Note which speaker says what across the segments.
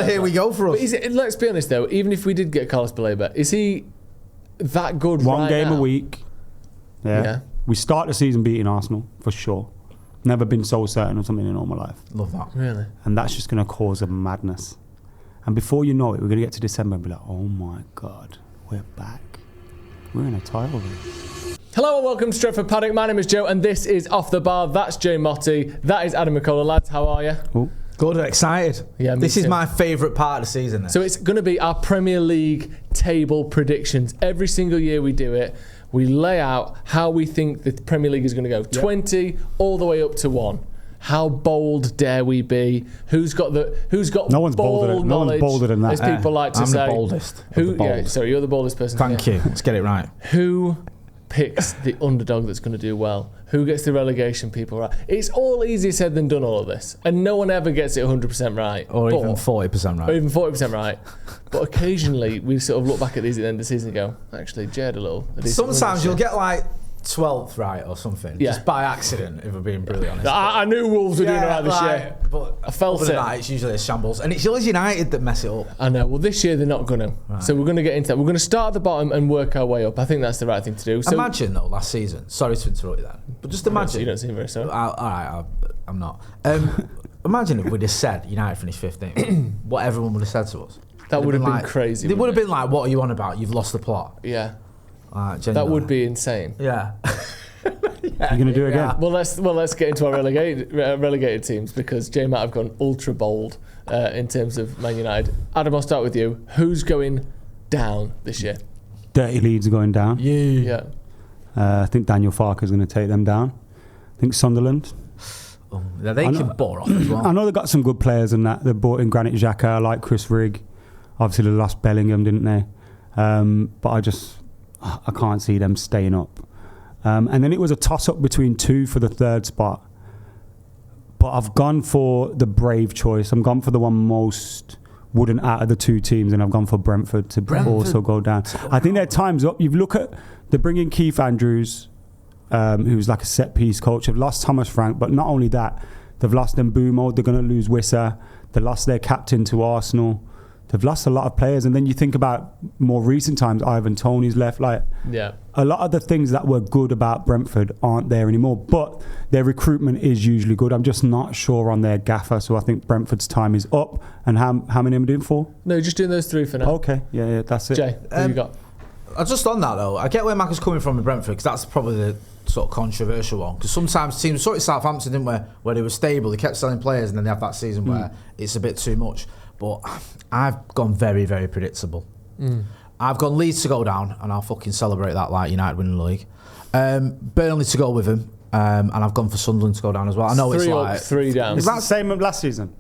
Speaker 1: the here we go for us.
Speaker 2: Let's be honest though, even if we did get Carlos Baleba, is he that good
Speaker 3: One
Speaker 2: right
Speaker 3: game
Speaker 2: now?
Speaker 3: a week. Yeah. We start the season beating Arsenal, for sure. Never been so certain of something in all my life.
Speaker 1: Love that.
Speaker 2: Really?
Speaker 3: And that's just going to cause a madness. And before you know it, we're going to get to December and be like, oh my God, we're back. We're in a title race.
Speaker 2: Hello and welcome to Stretford Paddock. My name is Joe and this is Off the Bar. That's Jay Motti. That is Adam McKola. Lads, how are you?
Speaker 3: Oh.
Speaker 1: Good and excited.
Speaker 2: Yeah,
Speaker 1: this is
Speaker 2: too.
Speaker 1: my favourite part of the season.
Speaker 2: So it's going to be our Premier League table predictions. Every single year we do it. We lay out how we think the Premier League is going to go. 20 all the way up to 1. How bold dare we be? Who's got
Speaker 3: no one's
Speaker 2: bold knowledge?
Speaker 3: No one's bolder than that.
Speaker 2: As people like to
Speaker 1: I'm
Speaker 2: say.
Speaker 1: the boldest.
Speaker 2: Sorry, you're the boldest person.
Speaker 1: Thank
Speaker 2: here.
Speaker 1: you. Let's get it right.
Speaker 2: Who picks the underdog that's going to do well? Who gets the relegation people right? It's all easier said than done, all of this. And no one ever gets it 100% right.
Speaker 1: Or even 40% right.
Speaker 2: Or even 40% right. But occasionally we sort of look back at these at the end of the season and go, actually, Jay had a little.
Speaker 1: Sometimes you'll get like 12th right or something.
Speaker 2: Yeah.
Speaker 1: Just by accident, if we're being brutally honest.
Speaker 2: I knew Wolves were doing it right this year.
Speaker 1: But
Speaker 2: I felt
Speaker 1: other
Speaker 2: it.
Speaker 1: than that, it's usually a shambles. And it's always United that mess it up.
Speaker 2: I know. Well, this year they're not going to.
Speaker 1: Right.
Speaker 2: So we're going to get into that. We're going to start at the bottom and work our way up. I think that's the right thing to do. So
Speaker 1: Imagine, though, last season. Sorry to interrupt you then. But just imagine.
Speaker 2: You don't seem very sorry.
Speaker 1: All right, I'm not. Imagine if we'd have said United finished 15th. What everyone would have said to us.
Speaker 2: That would have been crazy.
Speaker 1: They would have been like, what are you on about? You've lost the plot.
Speaker 2: Yeah.
Speaker 1: Genuinely.
Speaker 2: That would be insane.
Speaker 1: Yeah.
Speaker 3: You're going to do it again?
Speaker 2: Well, let's get into our relegated teams because Jay might have gone ultra bold in terms of Man United. Adam, I'll start with you. Who's going down this year?
Speaker 3: Dirty Leeds are going down.
Speaker 2: Yeah.
Speaker 3: I think Daniel Farker's going to take them down. I think Sunderland.
Speaker 1: Oh, they can bore off as well.
Speaker 3: I know they've got some good players in that. They bought in Granit Xhaka. I like Chris Rigg. Obviously, they lost Bellingham, didn't they? But I can't see them staying up. And then it was a toss-up between two for the third spot. But I've gone for the brave choice. I've gone for the one most wooden out of the two teams, and I've gone for Brentford to also go down. I think their time's up. You look at, they're bringing Keith Andrews, who's like a set-piece coach. They've lost Thomas Frank, but not only that, they've lost Mbumo. They're going to lose Wissa. They lost their captain to Arsenal. They've lost a lot of players, and then you think about more recent times. Ivan Toney's left. A lot of the things that were good about Brentford aren't there anymore. But their recruitment is usually good. I'm just not sure on their gaffer, so I think Brentford's time is up. And how many am I doing for?
Speaker 2: No, just doing those three for now.
Speaker 3: Okay, yeah, that's it.
Speaker 2: Jay, who you got?
Speaker 1: Just on that though, I get where Mac is coming from with Brentford because that's probably the sort of controversial one. Because sometimes teams, sort of Southampton, didn't where they were stable, they kept selling players, and then they have that season where it's a bit too much. But I've gone very, very predictable. I've gone Leeds to go down, and I'll fucking celebrate that like United winning the league. Burnley to go with him, and I've gone for Sunderland to go down as well. I know it's like
Speaker 2: 3 down.
Speaker 3: Is that the same as last season?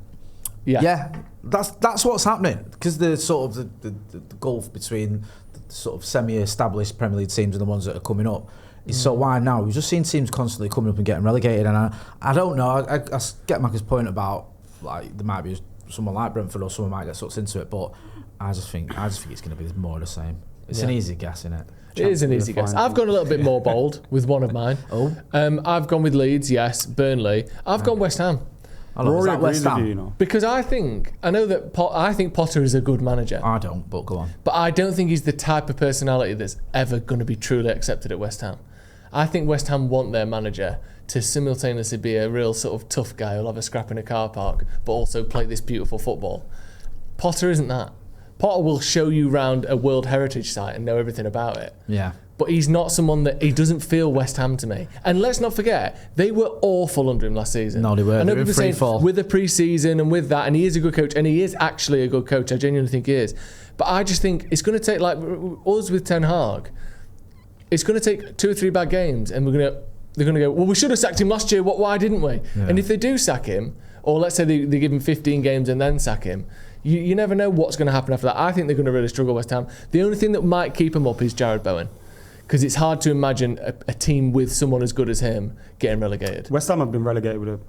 Speaker 2: Yeah.
Speaker 1: That's what's happening because the sort of the gulf between the sort of semi-established Premier League teams and the ones that are coming up is so wide now. We've just seen teams constantly coming up and getting relegated, and I don't know. I get Mac's point about like there might be someone like Brentford or someone might get sucked into it, but I just think it's going to be more of the same. It's an easy guess, isn't it?
Speaker 2: It is an easy guess. I've gone a little bit more bold with one of mine. I've gone with Leeds, yes. Burnley. I've gone West Ham.
Speaker 3: Rory agrees with you,
Speaker 2: Because I think Potter is a good manager.
Speaker 1: I don't, but go on.
Speaker 2: But I don't think he's the type of personality that's ever going to be truly accepted at West Ham. I think West Ham want their manager to simultaneously be a real sort of tough guy who'll have a scrap in a car park, but also play this beautiful football. Potter isn't that. Potter will show you around a World Heritage site and know everything about it.
Speaker 1: Yeah.
Speaker 2: But he's not someone that, he doesn't feel West Ham to me. And let's not forget, they were awful under him last season.
Speaker 1: No, they were.
Speaker 2: I know
Speaker 1: They were
Speaker 2: people saying
Speaker 1: free-fall.
Speaker 2: with the pre-season and with that, and he is a good coach, and he is actually a good coach. I genuinely think he is. But I just think it's going to take, like us with Ten Hag, it's going to take 2 or 3 bad games, and they're going to go, well, we should have sacked him last year. Why didn't we? Yeah. And if they do sack him, or let's say they give him 15 games and then sack him, you never know what's going to happen after that. I think they're going to really struggle, West Ham. The only thing that might keep him up is Jared Bowen. Because it's hard to imagine a team with someone as good as him getting relegated.
Speaker 3: West Ham have been relegated with a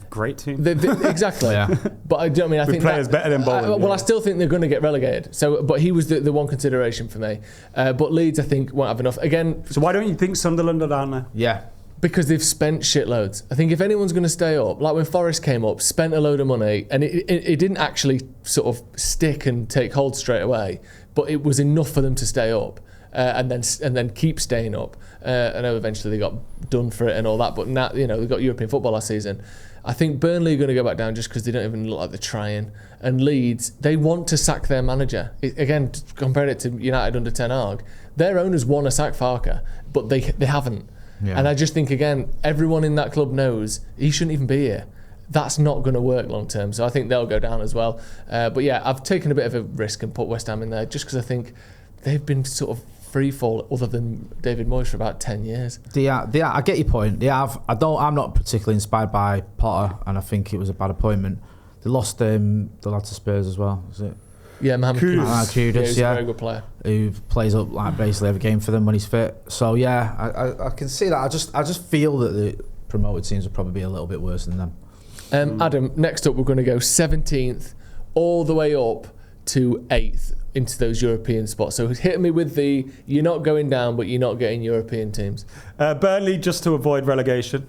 Speaker 3: great team.
Speaker 2: Exactly. Yeah. But I don't mean I
Speaker 3: with
Speaker 2: think
Speaker 3: players better than Bowen.
Speaker 2: I still think they're going to get relegated. So, but he was the one consideration for me. But Leeds, I think, won't have enough. Again.
Speaker 3: So why don't you think Sunderland are down there?
Speaker 1: Yeah.
Speaker 2: Because they've spent shitloads. I think if anyone's going to stay up, like when Forest came up, spent a load of money, and it didn't actually sort of stick and take hold straight away, but it was enough for them to stay up and then keep staying up. I know eventually they got done for it and all that, but now they got European football last season. I think Burnley are going to go back down just because they don't even look like they're trying. And Leeds, they want to sack their manager. Again, comparing it to United under Ten Hag, their owners want to sack Farke, but they haven't. Yeah. And I just think, again, everyone in that club knows he shouldn't even be here. That's not going to work long term. So I think they'll go down as well. But yeah, I've taken a bit of a risk and put West Ham in there just because I think they've been sort of free fall other than David Moyes for about 10 years.
Speaker 1: I get your point. I'm not particularly inspired by Potter, and I think it was a bad appointment. They lost the lad to Spurs as well, is it?
Speaker 2: Yeah, Mohamed Kudus.
Speaker 1: He's
Speaker 2: a very good player
Speaker 1: who plays up like basically every game for them when he's fit. So yeah, I can see that. I just feel that the promoted teams will probably be a little bit worse than them.
Speaker 2: Adam, next up we're going to go 17th all the way up to 8th into those European spots. So hit me with you're not going down, but you're not getting European teams.
Speaker 3: Burnley, just to avoid relegation.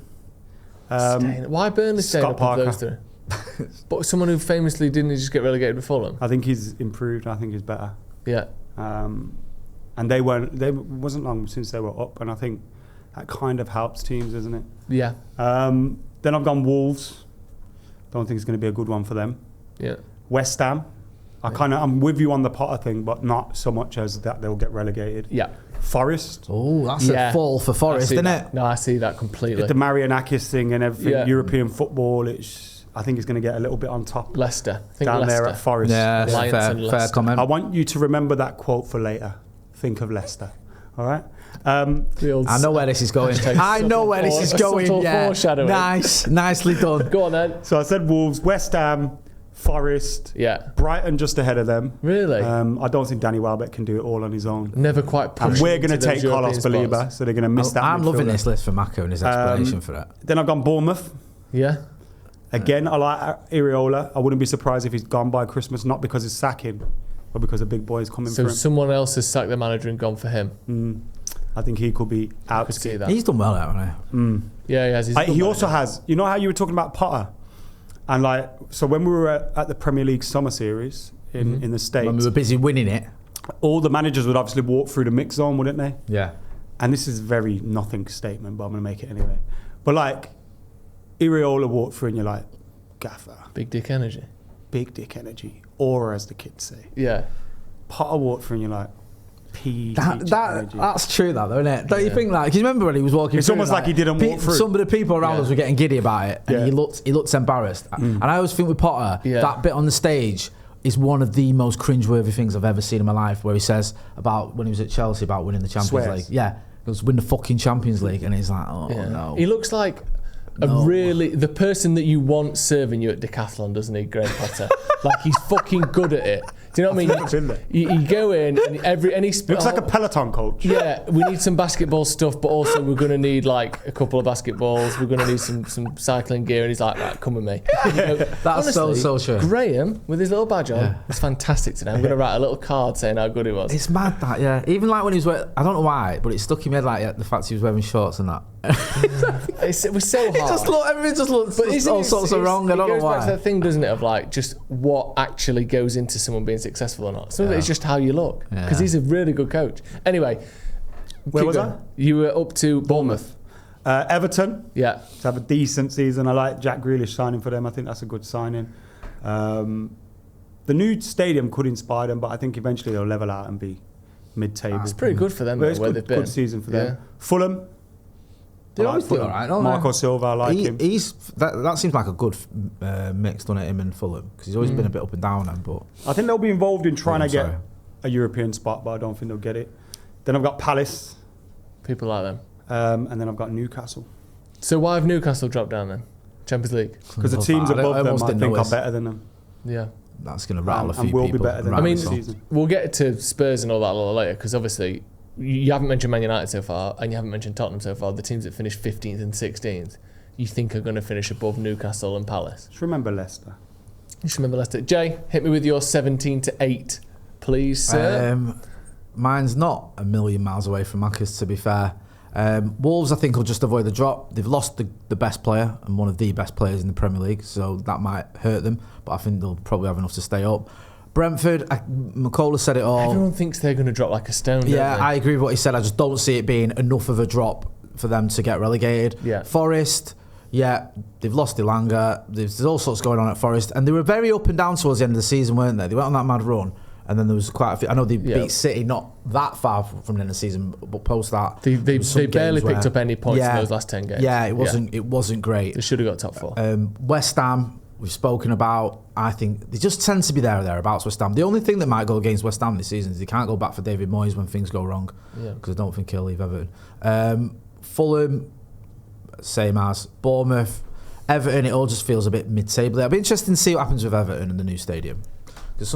Speaker 2: Why Burnley staying up with those three? But someone who famously didn't just get relegated with Fulham.
Speaker 3: I think he's improved. I think he's better.
Speaker 2: Yeah.
Speaker 3: And they wasn't long since they were up, and I think that kind of helps teams, isn't it?
Speaker 2: Yeah.
Speaker 3: Then I've gone Wolves. Don't think it's going to be a good one for them.
Speaker 2: Yeah.
Speaker 3: West Ham. I'm with you on the Potter thing, but not so much as that they'll get relegated.
Speaker 2: Yeah.
Speaker 3: Forest.
Speaker 1: Oh, that's a fall for Forest, isn't it?
Speaker 2: No, I see that completely.
Speaker 3: The Marianakis thing and everything, European football, I think it's going to get a little bit on top.
Speaker 2: Leicester.
Speaker 3: There at Forest.
Speaker 1: Yeah, fair comment.
Speaker 3: I want you to remember that quote for later. Think of Leicester. All right?
Speaker 1: I know where this is going. Yeah. Nicely done.
Speaker 2: Go on then.
Speaker 3: So I said Wolves, West Ham, Forest, Brighton just ahead of them.
Speaker 2: Really?
Speaker 3: I don't think Danny Welbeck can do it all on his own.
Speaker 2: Never quite pushed.
Speaker 3: And we're going to take Carlos Baliba, so they're going to miss that.
Speaker 1: I'm loving this list for Mako and his explanation for it.
Speaker 3: Then I've gone Bournemouth.
Speaker 2: Yeah.
Speaker 3: Again, I like Iriola. I wouldn't be surprised if he's gone by Christmas, not because it's sacking, but because a big boy is coming for him.
Speaker 2: So someone else has sacked the manager and gone for him.
Speaker 3: I think he could be out.
Speaker 1: Could see that. He's done well, hasn't
Speaker 2: he? Yeah, he has.
Speaker 3: He also has. You know how you were talking about Potter? And so when we were at the Premier League Summer Series in the States,
Speaker 1: when we were busy winning it,
Speaker 3: all the managers would obviously walk through the mix zone, wouldn't they?
Speaker 1: Yeah.
Speaker 3: And this is a very nothing statement, but I'm going to make it anyway. But Iriola walked through and you're like, gaffer.
Speaker 2: Big dick energy.
Speaker 3: Big dick energy. Aura, as the kids say.
Speaker 2: Yeah.
Speaker 3: Potter walked through and you're like,
Speaker 1: that's true, that though, isn't it? Don't you think that? Because you remember when he was walking
Speaker 3: it's
Speaker 1: through,
Speaker 3: almost like he didn't walk through.
Speaker 1: Some of the people around us were getting giddy about it, and he looked embarrassed. And I always think with Potter, that bit on the stage is one of the most cringeworthy things I've ever seen in my life, where he says about when he was at Chelsea about winning the Champions League. Yeah, he goes, win the fucking Champions League, and he's like, no.
Speaker 2: He looks like the person that you want serving you at Decathlon, doesn't he, Graham Potter? Like, he's fucking good at it. Do you know what I mean? You go in and any
Speaker 3: looks like a Peloton coach.
Speaker 2: Yeah, we need some basketball stuff, but also we're going to need like a couple of basketballs. We're going to need some cycling gear, and he's like, right, come with me.
Speaker 1: That's honestly, so true.
Speaker 2: Graham with his little badge on, it's fantastic today. I'm going to write a little card saying how good he was.
Speaker 1: It's mad that, yeah. Even like when he was wearing, I don't know why, but it stuck in my head like the fact he was wearing shorts and that.
Speaker 2: It was so hard.
Speaker 1: Everything just looks all sorts of wrong. I don't know why.
Speaker 2: It goes back to that thing, doesn't it, of like just what actually goes into someone being successful or not. Some of it is just how you look, because he's a really good coach. Anyway,
Speaker 3: where was I?
Speaker 2: You were up to Bournemouth.
Speaker 3: Everton.
Speaker 2: Yeah.
Speaker 3: To have a decent season. I like Jack Grealish signing for them. I think that's a good signing. The new stadium could inspire them, but I think eventually they'll level out and be mid-table.
Speaker 2: It's pretty good for them,
Speaker 3: where
Speaker 2: they've been.
Speaker 3: Good season for them. Fulham.
Speaker 1: They always do all right, don't they?
Speaker 3: Marco Silva, I like him.
Speaker 1: That seems like a good mix, doesn't it, him and Fulham? Because he's always been a bit up and down. But
Speaker 3: I think they'll be involved in trying to get a European spot, but I don't think they'll get it. Then I've got Palace.
Speaker 2: People like them.
Speaker 3: And then I've got Newcastle.
Speaker 2: So why have Newcastle dropped down then? Champions League?
Speaker 3: Because the teams above them, I think, are better than them.
Speaker 2: Yeah.
Speaker 1: That's going to rattle a few
Speaker 3: people. And will
Speaker 1: be
Speaker 3: better than
Speaker 2: I mean, we'll get to Spurs and all that a little later, because obviously you haven't mentioned Man United so far, and you haven't mentioned Tottenham so far. The teams that finished 15th and 16th, you think are going to finish above Newcastle and Palace.
Speaker 3: Just remember Leicester.
Speaker 2: Jay, hit me with your 17 to 8, please, sir.
Speaker 1: Mine's not a million miles away from Macca's, to be fair. Wolves, I think, will just avoid the drop. They've lost the best player and one of the best players in the Premier League, so that might hurt them, but I think they'll probably have enough to stay up. Brentford, McKola said it all.
Speaker 2: Everyone thinks they're going to drop like a stone.
Speaker 1: Yeah,
Speaker 2: don't they?
Speaker 1: I agree with what he said. I just don't see it being enough of a drop for them to get relegated.
Speaker 2: Yeah.
Speaker 1: Forest, yeah, they've lost Ilanga. There's all sorts going on at Forest, and they were very up and down towards the end of the season, weren't they? They went on that mad run, and then there was quite a few. I know they beat City not that far from the end of the season, but post that
Speaker 2: they barely picked up any points in those last 10 games.
Speaker 1: Yeah, it wasn't great.
Speaker 2: They should have got top 4.
Speaker 1: West Ham, we've spoken about. I think they just tend to be there or thereabouts, West Ham. The only thing that might go against West Ham this season is they can't go back for David Moyes when things go wrong, because I don't think he'll leave Everton. Fulham, same as Bournemouth. Everton, it all just feels a bit mid-table. It'll be interesting to see what happens with Everton in the new stadium. Because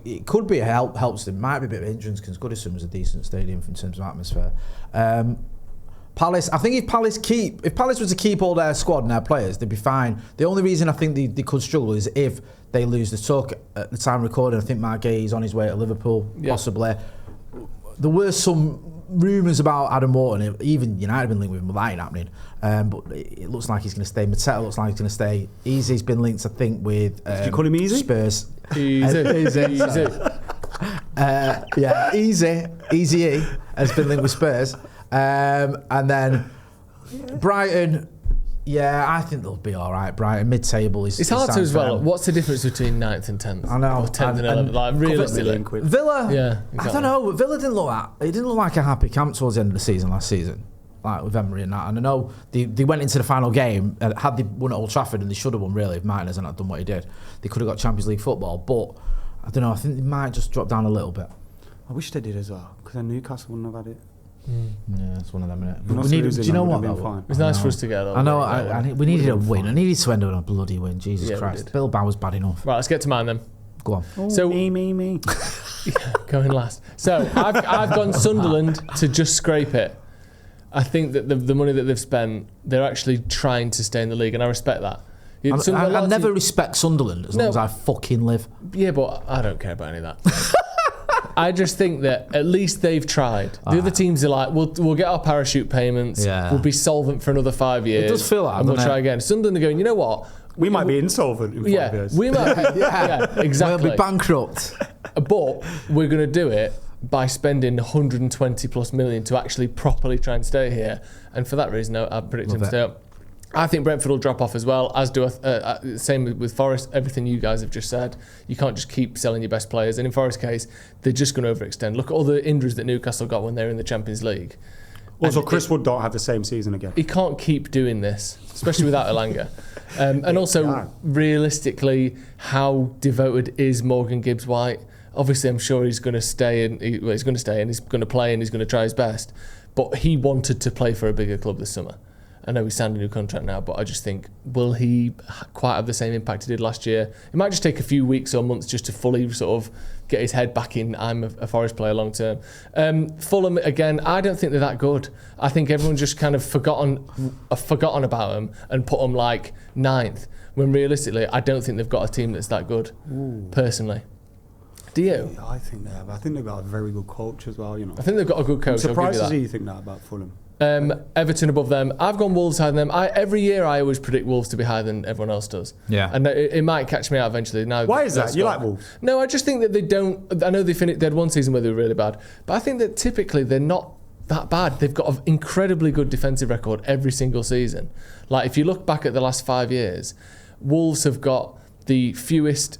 Speaker 1: it could be a helps them. Might be a bit of a hindrance because Goodison was a decent stadium in terms of atmosphere. Palace, I think if Palace was to keep all their squad and their players, they'd be fine. The only reason I think they could struggle is if they lose the talk at the time of recording. I think Mark Gay is on his way to Liverpool, possibly. There were some rumours about Adam Wharton. Even United have been linked with him, but that ain't happening. But it looks like he's going to stay. Mateta looks like he's going to stay. Easy's been linked, I think, with
Speaker 3: Did you call him Easy?
Speaker 1: Spurs.
Speaker 2: Easy.
Speaker 1: Yeah, Easy has been linked with Spurs. And then Brighton, I think they'll be all right. Brighton, mid-table is.
Speaker 2: It's hard to as well. What's the difference between 9th and 10th?
Speaker 1: I know.
Speaker 2: Or 10th and 11th. Like realistically,
Speaker 1: Villa.
Speaker 2: Yeah, exactly.
Speaker 1: I don't know. Villa didn't look like a happy camp towards the end of the season last season, like with Emery and that. And I know they went into the final game. Had they won at Old Trafford, and they should have won really if Martinez hadn't done what he did, they could have got Champions League football. But I don't know. I think they might just drop down a little bit.
Speaker 3: I wish they did as well, because then Newcastle wouldn't have had it.
Speaker 1: Yeah, it's one of them, innit?
Speaker 3: Do you know what though?
Speaker 2: It's nice for us to get.
Speaker 1: I know. We needed a win. I needed to end on a bloody win. Jesus Christ. Bilbao was bad enough.
Speaker 2: Right, let's get to mine then.
Speaker 1: Go on.
Speaker 3: Oh,
Speaker 2: So
Speaker 3: me.
Speaker 2: Going last. So I've gone Sunderland to just scrape it. I think that the money that they've spent, they're actually trying to stay in the league, and I respect that.
Speaker 1: I never respect Sunderland as long as I fucking live.
Speaker 2: Yeah, but I don't care about any of that. I just think that at least they've tried. The other teams are like, we'll get our parachute payments.
Speaker 1: Yeah.
Speaker 2: We'll be solvent for another 5 years.
Speaker 1: It does feel like,
Speaker 2: and we'll
Speaker 1: doesn't
Speaker 2: try
Speaker 1: it?
Speaker 2: again. Sunderland are going, you know what?
Speaker 3: We might be insolvent in 5 years.
Speaker 2: We might. yeah, exactly.
Speaker 1: We'll be bankrupt.
Speaker 2: But we're going to do it by spending 120 plus million to actually properly try and stay here. And for that reason, I predict them to stay up. I think Brentford will drop off as well, as do same with Forest. Everything you guys have just said, you can't just keep selling your best players. And in Forest's case, they're just going to overextend. Look at all the injuries that Newcastle got when they were in the Champions League.
Speaker 3: Also, Chris Wood don't have the same season again.
Speaker 2: He can't keep doing this, especially without Elanga. And also, realistically, how devoted is Morgan Gibbs-White? Obviously, I'm sure he's going to stay, and he's going to play, and he's going to try his best. But he wanted to play for a bigger club this summer. I know he's signed a new contract now, but I just think, will he quite have the same impact he did last year? It might just take a few weeks or months just to fully sort of get his head back in, I'm a Forest player long term. Fulham, again, I don't think they're that good. I think everyone's just kind of forgotten about them and put them like 9th, when realistically, I don't think they've got a team that's that good, personally. Do you?
Speaker 3: Yeah, I think they have. I think they've got a very good coach as well, you know.
Speaker 2: I think they've got a good coach.
Speaker 3: I'm surprised to see you think that about Fulham.
Speaker 2: Everton above them. I've gone Wolves higher than them. Every year I always predict Wolves to be higher than everyone else does.
Speaker 1: Yeah.
Speaker 2: And it might catch me out eventually. Now,
Speaker 3: why is that? You like Wolves?
Speaker 2: No, I just think that they don't. I know they had one season where they were really bad, but I think that typically they're not that bad. They've got an incredibly good defensive record every single season. Like if you look back at the last 5 years, Wolves have got the fewest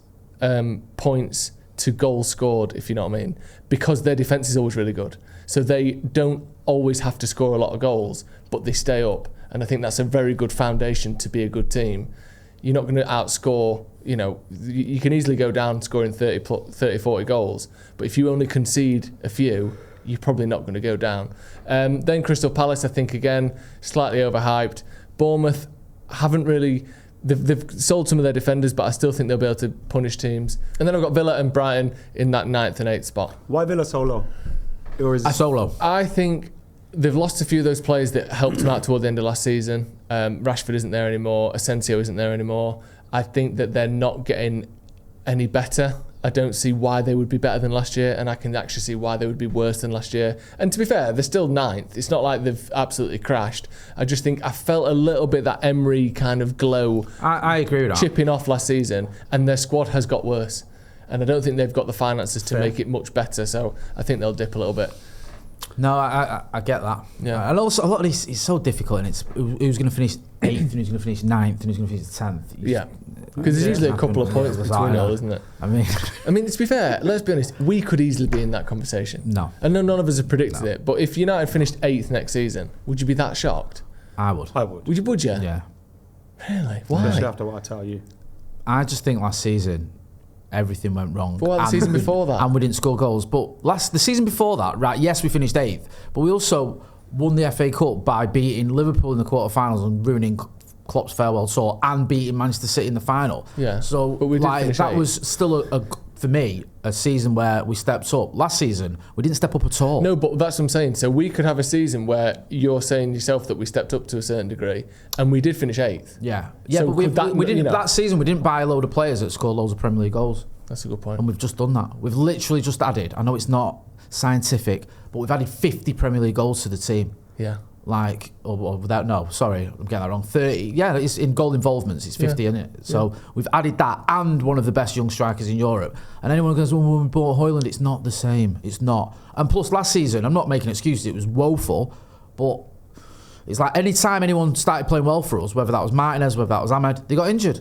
Speaker 2: points to goals scored, if you know what I mean, because their defence is always really good. So they don't always have to score a lot of goals, but they stay up. And I think that's a very good foundation to be a good team. You're not going to outscore, you can easily go down scoring 30, 40 goals, but if you only concede a few, you're probably not going to go down. Then Crystal Palace, I think, again, slightly overhyped. Bournemouth haven't really... They've sold some of their defenders, but I still think they'll be able to punish teams. And then I've got Villa and Brighton in that 9th and 8th spot.
Speaker 3: Why Villa so low? Or is
Speaker 1: so low?
Speaker 2: I think they've lost a few of those players that helped them out toward the end of last season. Rashford isn't there anymore. Asensio isn't there anymore. I think that they're not getting any better. I don't see why they would be better than last year, and I can actually see why they would be worse than last year. And to be fair, they're still 9th. It's not like they've absolutely crashed. I just think I felt a little bit that Emery kind of glow.
Speaker 1: I agree with that.
Speaker 2: Chipping off last season, and their squad has got worse. And I don't think they've got the finances to make it much better, so I think they'll dip a little bit.
Speaker 1: No, I get that.
Speaker 2: Yeah.
Speaker 1: And also, a lot of this is so difficult, and it's who's going to finish 8th, and who's going to finish 9th, and who's going to finish 10th.
Speaker 2: Yeah. Because there's usually a couple of points between all, isn't it?
Speaker 1: I mean,
Speaker 2: to be fair, let's be honest, we could easily be in that conversation.
Speaker 1: No.
Speaker 2: I know none of us have predicted it, but if United finished 8th next season, would you be that shocked?
Speaker 1: I would.
Speaker 2: Would you?
Speaker 1: Yeah.
Speaker 2: Really? Why?
Speaker 3: Especially after what I tell you.
Speaker 1: I just think last season, everything went wrong.
Speaker 2: What about the season before that?
Speaker 1: And we didn't score goals. But the season before that, right, yes, we finished 8th, but we also won the FA Cup by beating Liverpool in the quarterfinals and ruining Klopp's farewell tour and beating Manchester City in the final.
Speaker 2: Yeah.
Speaker 1: So
Speaker 2: but we did finish
Speaker 1: that
Speaker 2: 8th.
Speaker 1: was still for me a season where we stepped up. Last season we didn't step up at all.
Speaker 2: No, but that's what I'm saying. So we could have a season where you're saying yourself that we stepped up to a certain degree, and we did finish 8th.
Speaker 1: Yeah.
Speaker 2: So
Speaker 1: but we didn't. That season we didn't buy a load of players that scored loads of Premier League goals.
Speaker 2: That's a good point.
Speaker 1: And we've just done that. We've literally just added. I know it's not scientific, but we've added 50 Premier League goals to the team.
Speaker 2: Yeah.
Speaker 1: Or without, no, sorry, I'm getting that wrong. 30, yeah, it's in goal involvements, it's 50, isn't it? So we've added that and one of the best young strikers in Europe. And anyone who goes, well, we bought Højlund, it's not the same. It's not. And plus, last season, I'm not making excuses, it was woeful, but it's like any time anyone started playing well for us, whether that was Martinez, whether that was Ahmed, they got injured.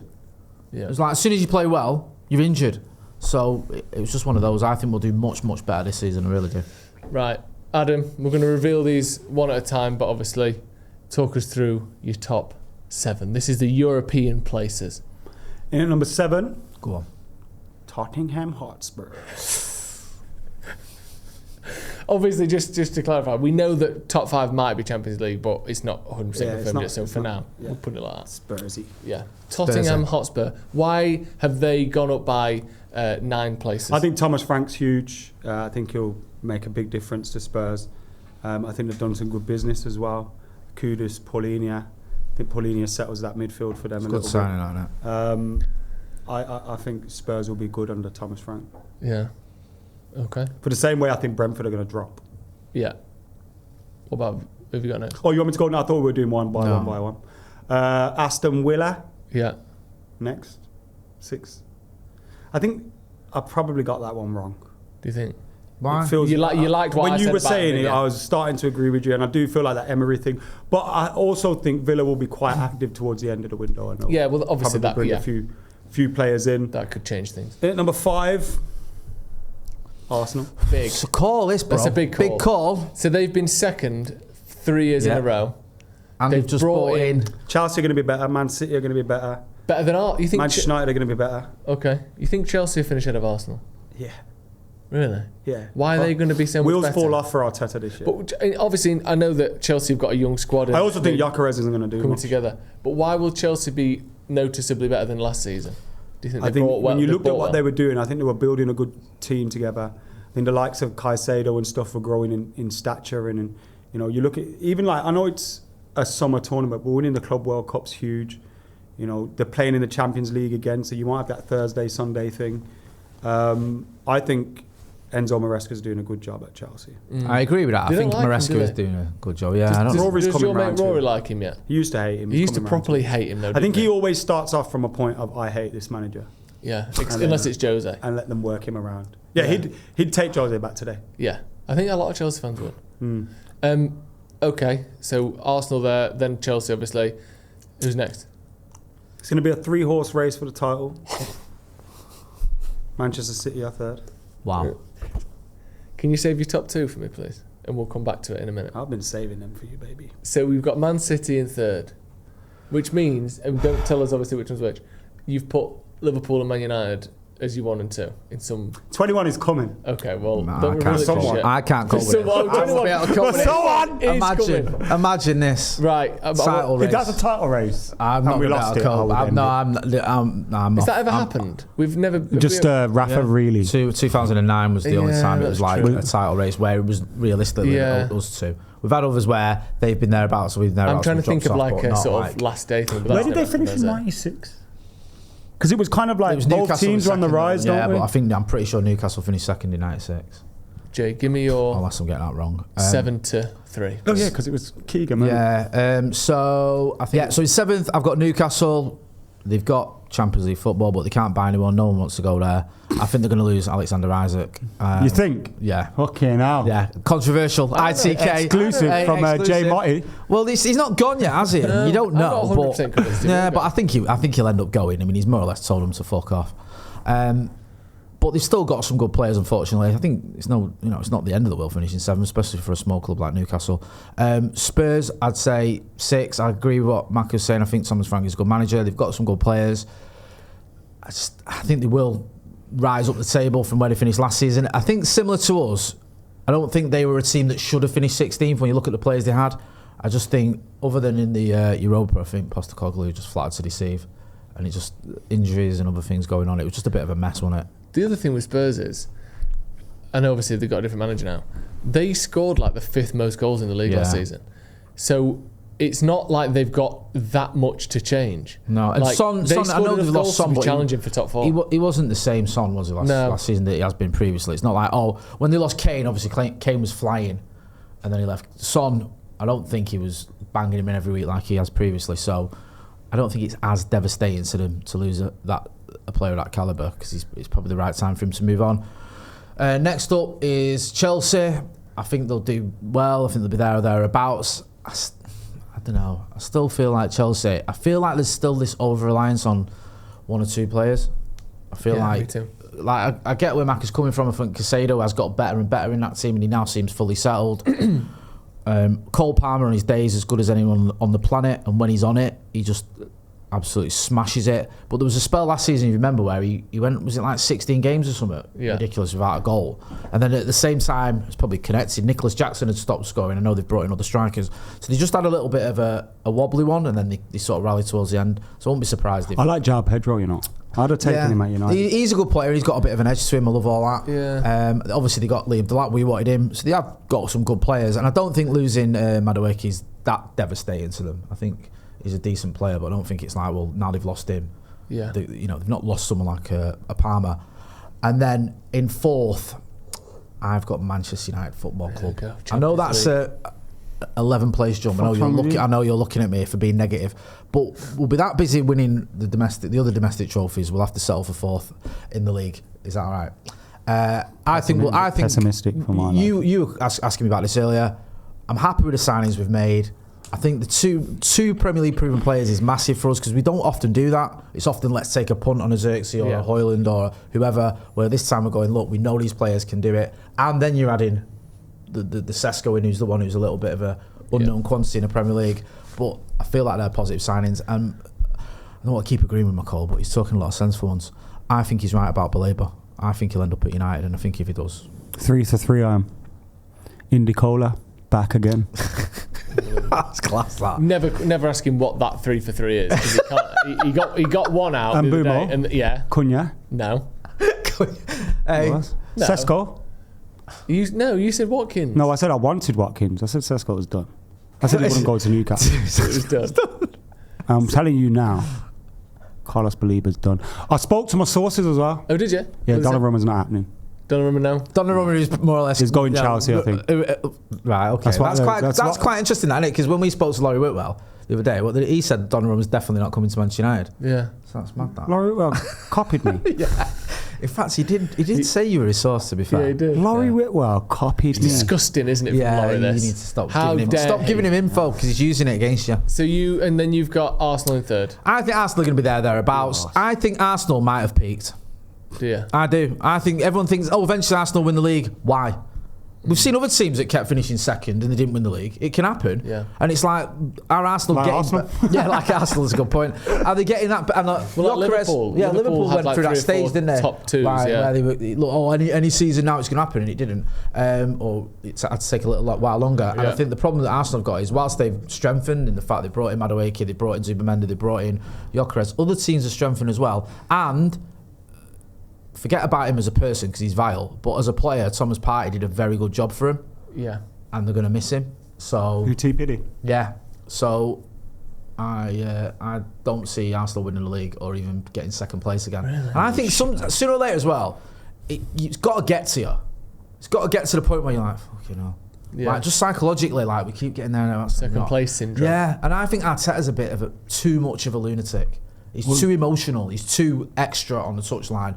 Speaker 2: Yeah.
Speaker 1: It was like, as soon as you play well, you're injured. So it was just one of those. I think we'll do much, much better this season, I really do.
Speaker 2: Right. Adam, we're going to reveal these one at a time, but obviously talk us through your top 7. This is the European places.
Speaker 3: In at number 7,
Speaker 1: Go on.
Speaker 3: Tottenham Hotspur.
Speaker 2: Obviously, just to clarify, we know that top 5 might be Champions League, but it's not 100% confirmed yet. So for now, we'll put it like that.
Speaker 3: Spursy.
Speaker 2: Yeah. Tottenham Hotspur. Why have they gone up by 9 places?
Speaker 3: I think Thomas Frank's huge. I think he'll make a big difference to Spurs. I think they've done some good business as well. Kudus, Paulinho. I think Paulinho settles that midfield for them a little bit.
Speaker 1: Good signing like that.
Speaker 3: I think Spurs will be good under Thomas Frank.
Speaker 2: Yeah. Okay.
Speaker 3: For the same way I think Brentford are going to drop.
Speaker 2: Yeah. What about, who have you got next?
Speaker 3: Oh, you want me to go? No, I thought we were doing one by one. Aston Villa.
Speaker 2: Yeah.
Speaker 3: Next. 6. I think I probably got that one wrong.
Speaker 2: Do you think?
Speaker 1: Why?
Speaker 3: It feels,
Speaker 2: You liked what
Speaker 3: when
Speaker 2: I
Speaker 3: you
Speaker 2: said
Speaker 3: were
Speaker 2: about
Speaker 3: saying
Speaker 2: him,
Speaker 3: it,
Speaker 2: yeah.
Speaker 3: I was starting to agree with you, and I do feel like that Emery thing. But I also think Villa will be quite active towards the end of the window. I know.
Speaker 2: Yeah, well, obviously
Speaker 3: probably
Speaker 2: that,
Speaker 3: bring a few players in.
Speaker 2: that could change things.
Speaker 3: At number 5, Arsenal.
Speaker 2: Big.
Speaker 1: It's a call, this, bro.
Speaker 2: That's a big call.
Speaker 1: Big call.
Speaker 2: So they've been second 3 years in a row.
Speaker 1: And they've just brought in.
Speaker 3: Chelsea are going to be better. Man City are going to be better.
Speaker 2: Better than Arsenal? You think?
Speaker 3: Manchester United are going to be better.
Speaker 2: Okay. You think Chelsea will finish ahead of Arsenal?
Speaker 3: Yeah.
Speaker 2: Really?
Speaker 3: Yeah.
Speaker 2: Why are they going to be so much
Speaker 3: Wheels
Speaker 2: better?
Speaker 3: fall off for Arteta this year.
Speaker 2: But obviously, I know that Chelsea have got a young squad.
Speaker 3: I also think Gyökeres isn't going to do
Speaker 2: coming
Speaker 3: much.
Speaker 2: together. But why will Chelsea be noticeably better than last season? Do you think?
Speaker 3: I think when you looked at what they were doing, I think they were building a good team together. I think the likes of Caicedo and stuff were growing in stature, and you know, you look at even like, I know it's a summer tournament, but winning the Club World Cup's huge. You know, they're playing in the Champions League again, so you might have that Thursday, Sunday thing. I think Enzo Maresca's doing a good job at Chelsea.
Speaker 1: I agree with that.
Speaker 2: They
Speaker 1: I think
Speaker 2: don't like him,
Speaker 1: Maresca
Speaker 2: do
Speaker 1: is
Speaker 2: they?
Speaker 1: doing a good job. Yeah, I don't
Speaker 3: Rory's
Speaker 2: Does
Speaker 3: coming
Speaker 2: your mate
Speaker 3: round to
Speaker 2: Rory
Speaker 3: it.
Speaker 2: like him yet?
Speaker 3: He used to hate him.
Speaker 2: He
Speaker 3: He's
Speaker 2: used to
Speaker 3: coming round
Speaker 2: properly hate him though.
Speaker 3: I think
Speaker 2: didn't
Speaker 3: he always starts off from a point of, I hate this manager,
Speaker 2: Yeah,
Speaker 3: then-
Speaker 2: unless it's Jose.
Speaker 3: and let them work him around. Yeah,
Speaker 2: Yeah.
Speaker 3: he'd take Jose back today.
Speaker 2: Yeah, I think a lot of Chelsea fans would.
Speaker 3: Mm.
Speaker 2: Okay, so Arsenal there, then Chelsea obviously. Who's next?
Speaker 3: It's going to be a 3-horse race for the title. Manchester City are 3rd.
Speaker 1: Wow.
Speaker 2: Can you save your top 2 for me, please? And we'll come back to it in a minute.
Speaker 3: I've been saving them for you, baby.
Speaker 2: So we've got Man City in 3rd, which means, and don't tell us obviously which one's which, you've put Liverpool and Man United as you 1 and 2 in some.
Speaker 3: 21 is coming.
Speaker 2: Okay, well,
Speaker 1: No,
Speaker 2: don't reveal it just yet.
Speaker 1: I can't cope with it.
Speaker 2: Someone-
Speaker 1: I won't be able to cope with it.
Speaker 3: Someone
Speaker 2: is
Speaker 1: Imagine this.
Speaker 2: Right.
Speaker 1: Title race.
Speaker 3: If that's a title race,
Speaker 1: I'm not
Speaker 3: and we
Speaker 1: gonna
Speaker 3: lost
Speaker 1: be
Speaker 3: it,
Speaker 1: able to
Speaker 3: I
Speaker 1: cope.
Speaker 3: would end
Speaker 1: I'm
Speaker 2: Has
Speaker 1: not.
Speaker 2: that ever happened? We've never.
Speaker 3: Just Rafa,
Speaker 1: Yeah.
Speaker 3: really.
Speaker 1: 2009 was the only
Speaker 2: Yeah,
Speaker 1: time it was
Speaker 2: that's
Speaker 1: like
Speaker 2: true.
Speaker 1: a title race where it was realistically us two. We've had others where they've been thereabouts, so we've never.
Speaker 2: I'm trying to think of like a sort
Speaker 1: like
Speaker 2: of last day thing. but
Speaker 3: Where
Speaker 2: that's
Speaker 3: did they
Speaker 2: never
Speaker 3: finish
Speaker 2: happened,
Speaker 3: in
Speaker 2: has it?
Speaker 3: '96? Because it was kind of like both
Speaker 1: Newcastle
Speaker 3: teams were on the
Speaker 1: second,
Speaker 3: rise,
Speaker 1: yeah,
Speaker 3: don't we?
Speaker 1: but I'm pretty sure Newcastle finished second in '96.
Speaker 2: Jay, give me your
Speaker 1: Unless I'm getting that wrong.
Speaker 2: 7-3.
Speaker 3: Oh yeah, because it was Keegan. wasn't it?
Speaker 1: Yeah. So I think so. In seventh, I've got Newcastle. They've got Champions League football, but they can't buy anyone. No one wants to go there. I think they're going to lose Alexander Isaac.
Speaker 3: You think?
Speaker 1: Yeah.
Speaker 3: Okay, now.
Speaker 1: Yeah. Controversial. ITK.
Speaker 3: Exclusive from Jay Motti.
Speaker 1: Well, he's not gone yet, has he? You don't know.
Speaker 2: I'm not 100% convinced.
Speaker 1: Yeah, but I think he'll end up going. I mean, he's more or less told him to fuck off. But they've still got some good players, unfortunately. I think it's not the end of the world finishing 7th, especially for a small club like Newcastle. Spurs, I'd say 6. I agree with what Mac was saying. I think Thomas Frank is a good manager. They've got some good players. I think they will rise up the table from where they finished last season. I think similar to us, I don't think they were a team that should have finished 16th when you look at the players they had. I just think, other than in the Europa, I think Postecoglou just flattered to deceive. And it just, injuries and other things going on. It was just a bit of a mess, wasn't it?
Speaker 2: The other thing with Spurs is, and obviously they've got a different manager now, they scored like the 5th most goals in the league last season. So it's not like they've got that much to change.
Speaker 1: No, and
Speaker 2: like,
Speaker 1: Son, I know they've lost Son, but
Speaker 2: challenging for top 4.
Speaker 1: He wasn't the same Son, was he, last season that he has been previously. It's not like, when they lost Kane, obviously Kane was flying and then he left. Son, I don't think he was banging him in every week like he has previously, so I don't think it's as devastating to them to lose a player of that calibre, because it's probably the right time for him to move on. Next up is Chelsea. I think they'll do well. I think they'll be there or thereabouts. I don't know. I still feel like Chelsea. I feel like there's still this over-reliance on 1 or 2 players. I feel
Speaker 2: me too.
Speaker 1: Like I get where Mac is coming from. I think Caicedo has got better and better in that team, and he now seems fully settled. Cole Palmer on his day is as good as anyone on the planet, and when he's on it, he just absolutely smashes it. But there was a spell last season, you remember, where he went, was it like 16 games or something?
Speaker 2: Yeah.
Speaker 1: Ridiculous, without a goal. And then at the same time, it's probably connected, Nicholas Jackson had stopped scoring. I know they've brought in other strikers. So they just had a little bit of a wobbly one, and then they sort of rallied towards the end. So I won't be surprised if...
Speaker 3: I like João Pedro, I'd have taken him at United.
Speaker 1: He's a good player. He's got a bit of an edge to him. I love all that.
Speaker 2: Yeah.
Speaker 1: Obviously, they got Liam Delap. We wanted him. So they have got some good players. And I don't think losing Madueke is that devastating to them. I think he's a decent player, but I don't think it's like, well, now they've lost him.
Speaker 2: Yeah.
Speaker 1: They've not lost someone like a Palmer. And then in 4th, I've got Manchester United Football Club. I know that's a 11th place jump. I know you're looking at me for being negative, but we'll be that busy winning the other domestic trophies. We'll have to settle for 4th in the league. Is that all right? I think
Speaker 3: pessimistic for my life.
Speaker 1: You were asking me about this earlier. I'm happy with the signings we've made. I think the two Premier League proven players is massive for us, because we don't often do that. It's often let's take a punt on a Xerxes or a Højlund or whoever, where this time we're going, look, we know these players can do it. And then you're adding the Sesko in, who's the one who's a little bit of a unknown quantity in the Premier League. But I feel like they're positive signings. And I don't want to keep agreeing with McKola, but he's talking a lot of sense for once. I think he's right about Baleba. I think he'll end up at United, and I think if he does...
Speaker 3: 3-3 I am. Indicola, back again.
Speaker 1: That's class, that.
Speaker 2: Never ask him what that 3-for-3 is, because he got one out
Speaker 3: and
Speaker 2: the other
Speaker 3: Bumo.
Speaker 2: day, and
Speaker 3: Cunha.
Speaker 2: No.
Speaker 3: No. Sesko.
Speaker 2: You said Watkins.
Speaker 3: No, I said I wanted Watkins. I said Sesko was done. I said he wouldn't go to Newcastle.
Speaker 2: It was done.
Speaker 3: I'm telling you now, Carlos Baleba's done. I spoke to my sources as well.
Speaker 2: Oh, did you?
Speaker 3: Yeah, Donnarumma's not happening.
Speaker 2: Donnarumma now?
Speaker 1: Donnarumma is more or less...
Speaker 3: He's going Chelsea, I think.
Speaker 1: Right, okay. That's quite interesting, isn't it? Because when we spoke to Laurie Whitwell the other day, he said Donnarumma's definitely not coming to Manchester United.
Speaker 2: Yeah.
Speaker 1: So that's mad, that.
Speaker 3: Laurie Whitwell copied me.
Speaker 1: Yeah. In fact, he did say you were his source, to be fair.
Speaker 2: Yeah, he did.
Speaker 3: Laurie Whitwell copied me.
Speaker 2: Disgusting, isn't it?
Speaker 1: Yeah,
Speaker 2: Laurie,
Speaker 1: you
Speaker 2: this?
Speaker 1: need to stop
Speaker 2: giving
Speaker 1: him info, because he's using it against you.
Speaker 2: So you've got Arsenal in 3rd.
Speaker 1: I think Arsenal are going to be thereabouts. I think Arsenal might have peaked.
Speaker 2: Do you?
Speaker 1: I do. I think everyone thinks, eventually Arsenal win the league. Why? We've seen other teams that kept finishing 2nd and they didn't win the league. It can happen.
Speaker 2: Yeah.
Speaker 1: And it's like, are Arsenal
Speaker 3: like
Speaker 1: getting...
Speaker 3: Arsenal?
Speaker 1: Yeah, like Arsenal is a good point. Are they getting that... And
Speaker 2: Liverpool.
Speaker 1: Yeah, Liverpool went
Speaker 2: like
Speaker 1: through that stage, didn't they?
Speaker 2: Top 2s,
Speaker 1: where they were, look, any season now it's going to happen, and it didn't. Or it's had to take a little while longer. And I think the problem that Arsenal have got is, whilst they've strengthened in the fact they brought in Madueke, they brought in Zubimendi, they brought in Gyökeres, other teams are strengthened as well. And... forget about him as a person, because he's vile, but as a player, Thomas Partey did a very good job for him.
Speaker 2: Yeah.
Speaker 1: And they're going to miss him. So...
Speaker 3: UT Biddy.
Speaker 1: Yeah. So I don't see Arsenal winning the league or even getting second place again.
Speaker 2: Really?
Speaker 1: And I think sooner or later as well, it's got to get to you. It's got to get to the point where you're like, fucking hell.
Speaker 2: Yeah.
Speaker 1: Like, just psychologically, like, we keep getting there now.
Speaker 2: Second place syndrome.
Speaker 1: Yeah, and I think Arteta's a bit of too much of a lunatic. He's too emotional. He's too extra on the touchline.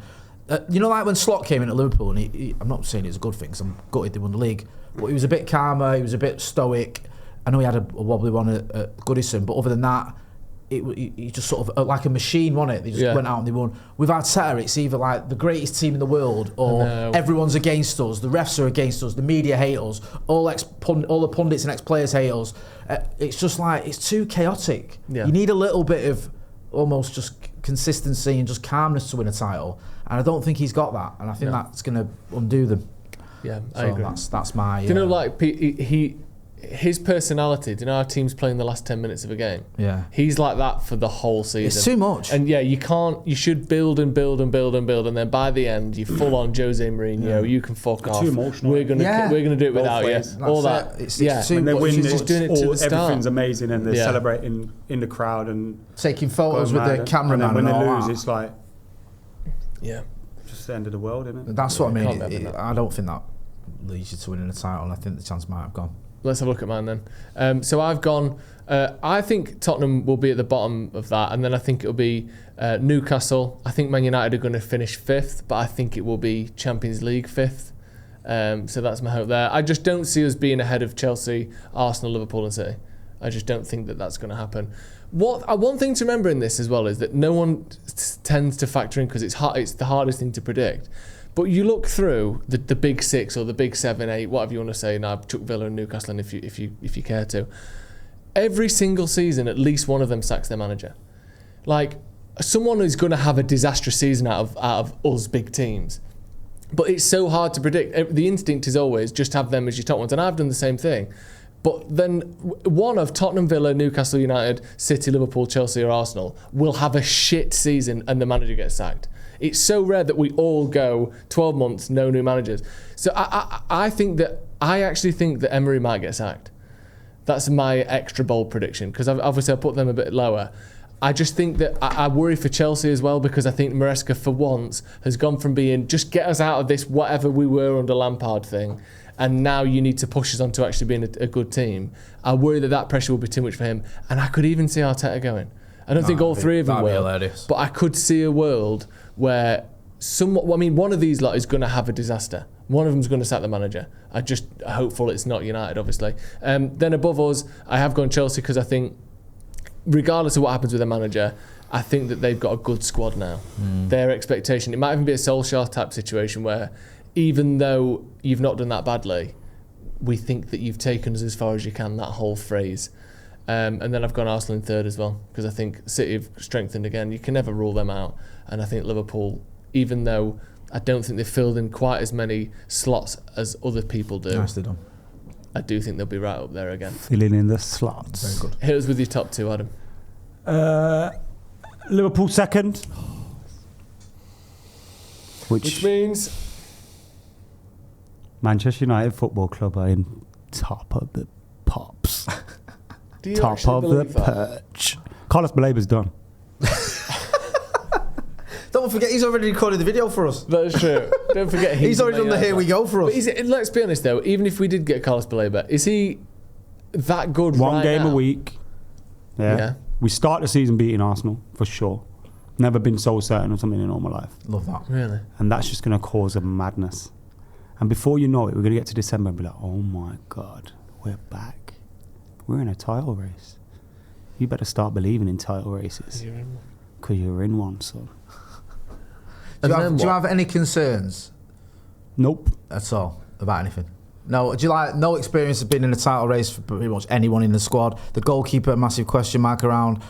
Speaker 1: You know, like when Slot came in at Liverpool, and I'm not saying it's a good thing, because I'm gutted they won the league, but he was a bit calmer, he was a bit stoic. I know he had a wobbly one at Goodison, but other than that, he just sort of, like a machine, wasn't it? They just went out and they won. With Arteta, it's either like the greatest team in the world, or everyone's against us, the refs are against us, the media hate us, all the pundits and ex-players hate us. It's just like, it's too chaotic. You need a little bit of almost just consistency and just calmness to win a title, and I don't think he's got that, and I think that's going to undo them.
Speaker 2: Yeah,
Speaker 1: so
Speaker 2: I agree.
Speaker 1: That's my.
Speaker 2: Do you know, like his personality? Do you know how teams play in the last 10 minutes of a game?
Speaker 1: Yeah,
Speaker 2: he's like that for the whole season.
Speaker 1: It's too much.
Speaker 2: And you should build and build and build and build, and then by the end you full on Jose Mourinho. You can fuck off.
Speaker 3: Too emotional.
Speaker 2: We're gonna do it without you. All that.
Speaker 1: It's
Speaker 2: too
Speaker 3: when they
Speaker 2: much.
Speaker 3: win,
Speaker 2: He's just doing it to the start.
Speaker 3: Everything's amazing, and they're celebrating in the crowd and
Speaker 1: taking photos with the cameraman.
Speaker 3: And then when
Speaker 1: and
Speaker 3: they
Speaker 1: all
Speaker 3: lose,
Speaker 1: that.
Speaker 3: it's like
Speaker 2: just
Speaker 3: the end of the world, isn't it?
Speaker 1: That's what I mean. I don't think that leads you to winning a title, and I think the chance might have gone.
Speaker 2: Let's have a look at mine then. So I've gone. I think Tottenham will be at the bottom of that, and then I think it'll be Newcastle. I think Man United are going to finish 5th, but I think it will be Champions League 5th. So that's my hope there. I just don't see us being ahead of Chelsea, Arsenal, Liverpool, and City. I just don't think that that's going to happen. One thing to remember in this as well is that no one tends to factor in, because it's the hardest thing to predict. But you look through the big 6 or the big 7, 8, whatever you want to say. Now I've took Villa and Newcastle in if you care to. Every single season, at least one of them sacks their manager. Like, someone is going to have a disastrous season out of us big teams. But it's so hard to predict. The instinct is always just have them as your top ones, and I've done the same thing. But then one of Tottenham, Villa, Newcastle United, City, Liverpool, Chelsea or Arsenal will have a shit season and the manager gets sacked. It's so rare that we all go 12 months, no new managers. So I actually think that Emery might get sacked. That's my extra bold prediction, because obviously I put them a bit lower. I just think that I worry for Chelsea as well, because I think Maresca for once has gone from being just get us out of this whatever we were under Lampard thing, and now you need to push us on to actually being a good team. I worry that pressure will be too much for him, and I could even see Arteta going. I don't think all three of them will, but I could see a world where one of these lot is going to have a disaster. One of them's going to sack the manager. I'm just hopeful it's not United, obviously. Then above us, I have gone Chelsea, because I think, regardless of what happens with the manager, I think that they've got a good squad now. Their expectation, it might even be a Solskjaer type situation where, even though you've not done that badly, we think that you've taken us as far as you can, that whole phrase. And then I've gone Arsenal in 3rd as well, because I think City have strengthened again. You can never rule them out. And I think Liverpool, even though I don't think they've filled in quite as many slots as other people do,
Speaker 1: Nicely done.
Speaker 2: I do think they'll be right up there again.
Speaker 3: Filling in the slots.
Speaker 1: Very good.
Speaker 2: Hit us with your top 2, Adam.
Speaker 3: Liverpool 2nd.
Speaker 2: Which means
Speaker 3: Manchester United Football Club are in top of the pops.
Speaker 2: do you
Speaker 3: top
Speaker 2: actually
Speaker 3: of the
Speaker 2: believe that?
Speaker 3: perch. Carlos Balaba's done.
Speaker 1: Don't forget, he's already recorded the video for us.
Speaker 2: That's true. Don't forget
Speaker 1: he's already done the Here We Go for us.
Speaker 2: But let's be honest though, even if we did get Carlos Baleba, is he that good
Speaker 3: One
Speaker 2: right
Speaker 3: game
Speaker 2: now?
Speaker 3: a week. Yeah. We start the season beating Arsenal, for sure. Never been so certain of something in all my life.
Speaker 1: Love that.
Speaker 2: Really?
Speaker 3: And that's just going to cause a madness. And before you know it, we're going to get to December and be like, oh my God, we're back. We're in a title race. You better start believing in title races. Because you're in one, son.
Speaker 1: Do you have any concerns?
Speaker 3: Nope.
Speaker 1: At all about anything? No. Do you no experience of being in a title race for pretty much anyone in the squad? The goalkeeper, a massive question mark around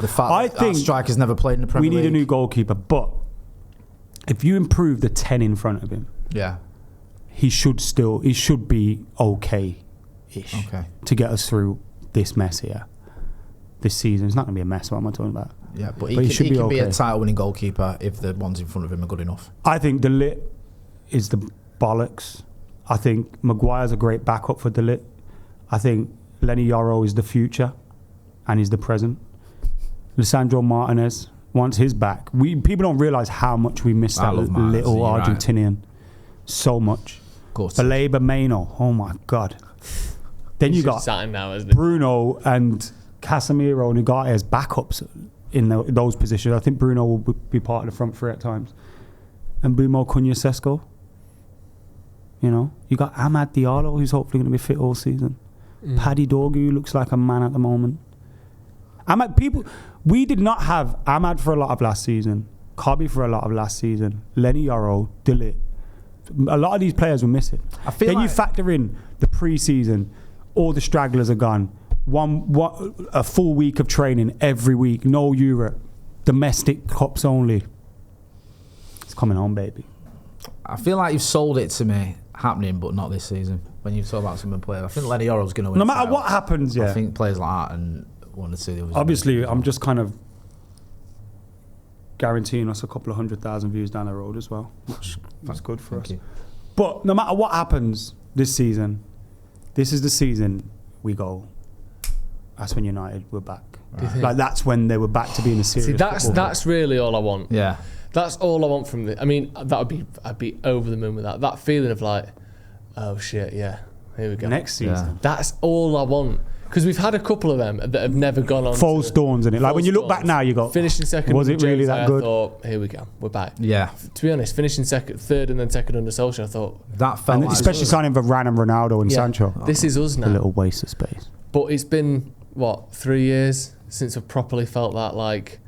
Speaker 1: the fact that our striker's never played in the Premier League.
Speaker 3: We need a new goalkeeper, but if you improve the 10 in front of him, he should be okay-ish to get us through this mess here. This season, it's not going to be a mess. What am I talking about?
Speaker 1: Yeah, but he can be a title-winning goalkeeper if the ones in front of him are good enough.
Speaker 3: I think De Ligt is the bollocks. I think Maguire's a great backup for De Ligt. I think Lenny Yoro is the future and he's the present. Lisandro Martinez, once he's back, people don't realise how much we missed that little Argentinian. Right. So much.
Speaker 1: Of course.
Speaker 3: Baleba Meno, oh my God. Then you got
Speaker 2: now,
Speaker 3: Bruno and Casemiro and Ugarte as backups in those positions. I think Bruno will be part of the front three at times. And Bumo Cunha-Sesko. You know, you got Amad Diallo, who's hopefully going to be fit all season. Paddy Dorgu looks like a man at the moment. We did not have Amad for a lot of last season, Kobe for a lot of last season, Lenny Yoro, Dillit. A lot of these players were missing. You factor in the pre-season, all the stragglers are gone. A full week of training every week, no Europe, domestic cups only. It's coming on, baby.
Speaker 1: I feel like you've sold it to me happening, but not this season. When you talk about some players, I think Lenny Yoro's going to win.
Speaker 3: No matter what happens, yeah.
Speaker 1: I think players like that and one or two the others.
Speaker 3: Obviously, I'm just kind of guaranteeing us a couple of 100,000 views down the road as well, which that's good for us. But no matter what happens this season, this is the season we go. That's when United were back. Right. Like that's when they were back to being a serious.
Speaker 2: See, that's really all I want.
Speaker 1: Yeah,
Speaker 2: that's all I want from the. I mean, I'd be over the moon with that. That feeling of like, oh shit, yeah, here we go.
Speaker 3: Next season.
Speaker 2: Yeah. That's all I want. Because we've had a couple of them that have never gone on.
Speaker 3: False dawns, in it. Like when you look back now, you got
Speaker 2: finishing second.
Speaker 3: Was it really that good?
Speaker 2: I thought, here we go, we're back.
Speaker 1: Yeah.
Speaker 2: To be honest, finishing third, and then second under Solskjaer, I thought
Speaker 1: that felt.
Speaker 3: Like especially signing Varane and Ronaldo and Sancho.
Speaker 2: This is us now.
Speaker 3: A little waste of space.
Speaker 2: But it's been 3 years since I've properly felt that like,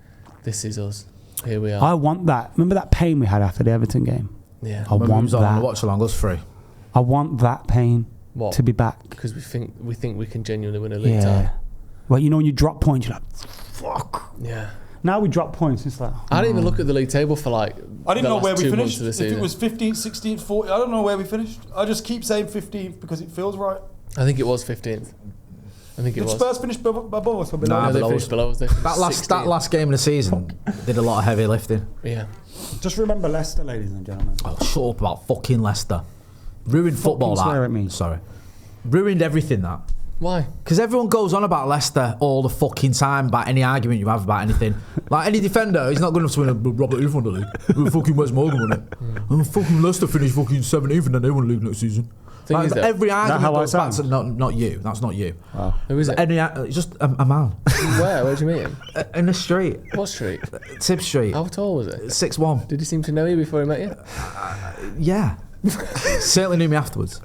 Speaker 2: this is us. Here we are.
Speaker 3: I want that. Remember that pain we had after the Everton game?
Speaker 2: Yeah.
Speaker 3: I want that.
Speaker 1: Watch along us free.
Speaker 3: I want that pain to be back.
Speaker 2: Because we think we can genuinely win a league title.
Speaker 3: Well, you know when you drop points, you're like, fuck.
Speaker 2: Yeah.
Speaker 3: Now we drop points, it's like...
Speaker 2: I didn't even look at the league table for like
Speaker 4: I didn't know where we finished.
Speaker 2: If
Speaker 4: it was 15th, 16th, 14th, I don't know where we finished. I just keep saying 15th because it feels right.
Speaker 2: I think it was 15th. I think it was.
Speaker 4: Did Spurs finish above us or below?
Speaker 2: No, they finished below us.
Speaker 1: That last game of the season did a lot of heavy lifting.
Speaker 2: Yeah.
Speaker 3: Just remember Leicester, ladies and gentlemen.
Speaker 1: Oh, shut up about fucking Leicester. Ruined football, that.
Speaker 3: Swear at me.
Speaker 1: Sorry. Ruined everything, that.
Speaker 2: Why?
Speaker 1: Because everyone goes on about Leicester all the fucking time, about any argument you have about anything. Like any defender, he's not good enough to win a Robert Hoof on the league. Fucking Wes Morgan won it. And fucking Leicester finished fucking 17th and then they won the league next season. Like, every argument goes back to not you. That's not you.
Speaker 3: Wow.
Speaker 2: Who is it?
Speaker 1: It's just a man.
Speaker 2: Where do you meet him?
Speaker 1: In the street.
Speaker 2: What street?
Speaker 1: Tib Street.
Speaker 2: How tall was it?
Speaker 1: 6'1".
Speaker 2: Did he seem to know you before he met you?
Speaker 1: Yeah. Certainly knew me afterwards.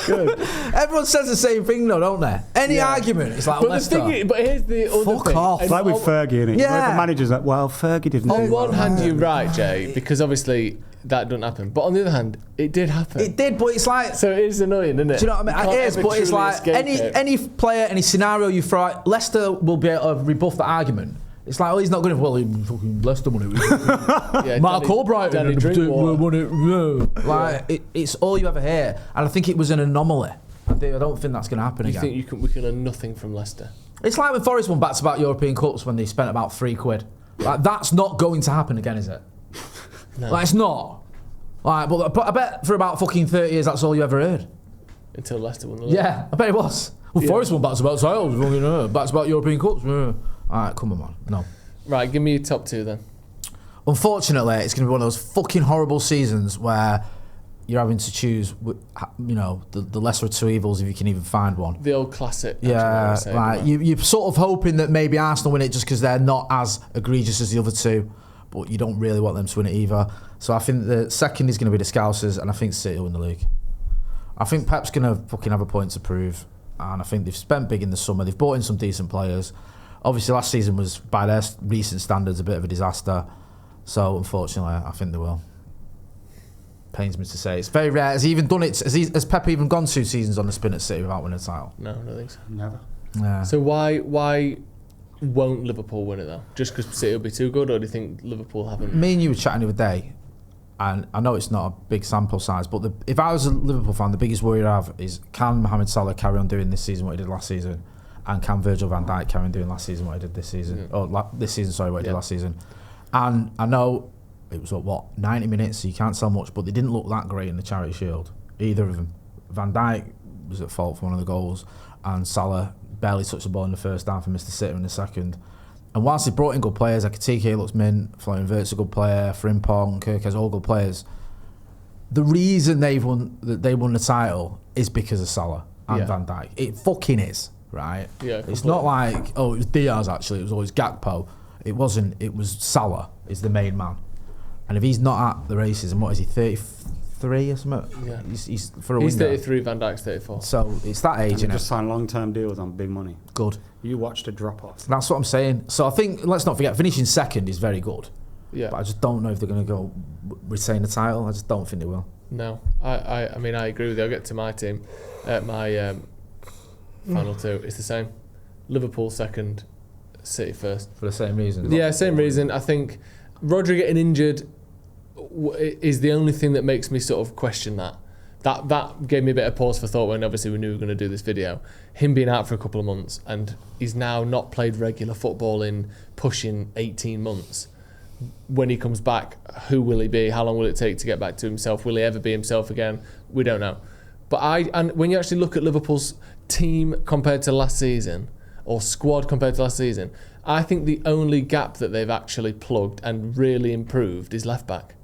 Speaker 2: Good.
Speaker 1: Everyone says the same thing though, don't they? Any argument, it's like Leicester.
Speaker 2: But here's the other
Speaker 1: Fuck
Speaker 2: thing.
Speaker 1: off.
Speaker 3: It's like with Fergie, innit?
Speaker 1: Yeah.
Speaker 3: The manager's like, well, Fergie didn't
Speaker 2: On
Speaker 3: do
Speaker 2: one
Speaker 3: well.
Speaker 2: hand, you're right, Jay, because obviously that doesn't happen. But on the other hand, it did happen.
Speaker 1: It did, but it's like...
Speaker 2: So it is annoying, isn't it?
Speaker 1: Do you know what I mean? It is, but it's like any player, any scenario you throw out, Leicester will be able to rebuff that argument. It's like, he fucking Leicester won it. Mark Albright won it. Like, it's all you ever hear. And I think it was an anomaly. I don't think that's going to happen again.
Speaker 2: You think we can learn nothing from Leicester?
Speaker 1: It's like when Forest won back-to-back European Cups when they spent about £3. Like, that's not going to happen again, is it?
Speaker 2: No.
Speaker 1: Like, it's not. Like, but I bet for about fucking 30 years that's all you ever heard.
Speaker 2: Until Leicester won the league.
Speaker 1: Yeah, I bet it was. Well, Forest won back-to-back titles, back-to-back European Cups. Alright, come on, man. No. Right,
Speaker 2: give me your top two then.
Speaker 1: Unfortunately, it's going to be one of those fucking horrible seasons where you're having to choose, the lesser of two evils if you can even find one.
Speaker 2: The old classic.
Speaker 1: Yeah, like you're sort of hoping that maybe Arsenal win it just because they're not as egregious as the other two, but you don't really want them to win it either. So I think the second is going to be the Scousers, and I think City will win the league. I think Pep's going to fucking have a point to prove, and I think they've spent big in the summer. They've bought in some decent players. Obviously, last season was, by their recent standards, a bit of a disaster. So, unfortunately, I think they will. Pains me to say. It's very rare. Has he even done it? Has Pep even gone 2 seasons on the spin at City without winning a title?
Speaker 2: No, I don't think so.
Speaker 3: Never.
Speaker 1: Yeah.
Speaker 2: So why won't Liverpool win it, though? Just because City will be too good, or do you think Liverpool haven't?
Speaker 1: Me and you were chatting the other day, and I know it's not a big sample size, but if I was a Liverpool fan, the biggest worry I have is, can Mohamed Salah carry on doing this season what he did last season? And can Virgil van Dijk carry on doing last season what he did this season? This season, what he did last season. And I know it was 90 minutes, so you can't sell much, but they didn't look that great in the Charity Shield, either of them. Van Dijk was at fault for one of the goals, and Salah barely touched the ball in the first half and missed the sitter in the second. And whilst they brought in good players, like Ekitike looks mint, Florian Wirtz a good player, Frimpong, Kirkes, all good players. The reason they won the title is because of Salah and Van Dijk. It fucking is, right?
Speaker 2: Yeah,
Speaker 1: it's not like, it was Diaz actually, it was always Gakpo. It wasn't, it was Salah is the main man. And if he's not at the races, and what is he, 33 or something?
Speaker 2: Yeah.
Speaker 1: He's for a winger.
Speaker 2: He's 33, Van Dijk's 34.
Speaker 1: So it's that age,
Speaker 3: And they
Speaker 1: innit?
Speaker 3: just sign long-term deals on big money.
Speaker 1: Good.
Speaker 3: You watched a drop-off.
Speaker 1: That's what I'm saying. So I think, let's not forget, finishing second is very good.
Speaker 2: Yeah.
Speaker 1: But I just don't know if they're going to go retain the title. I just don't think they will.
Speaker 2: No, I mean, I agree with you. I'll get to my team. My final two, it's the same. Liverpool second, City first.
Speaker 1: For the same reason.
Speaker 2: Yeah, same reason. I think Rodri getting injured is the only thing that makes me sort of question that. That gave me a bit of pause for thought when obviously we knew we were going to do this video. Him being out for a couple of months, and he's now not played regular football in pushing 18 months. When he comes back, who will he be? How long will it take to get back to himself? Will he ever be himself again? We don't know. But and when you actually look at Liverpool's team compared to last season, or squad compared to last season, I think the only gap that they've actually plugged and really improved is left back.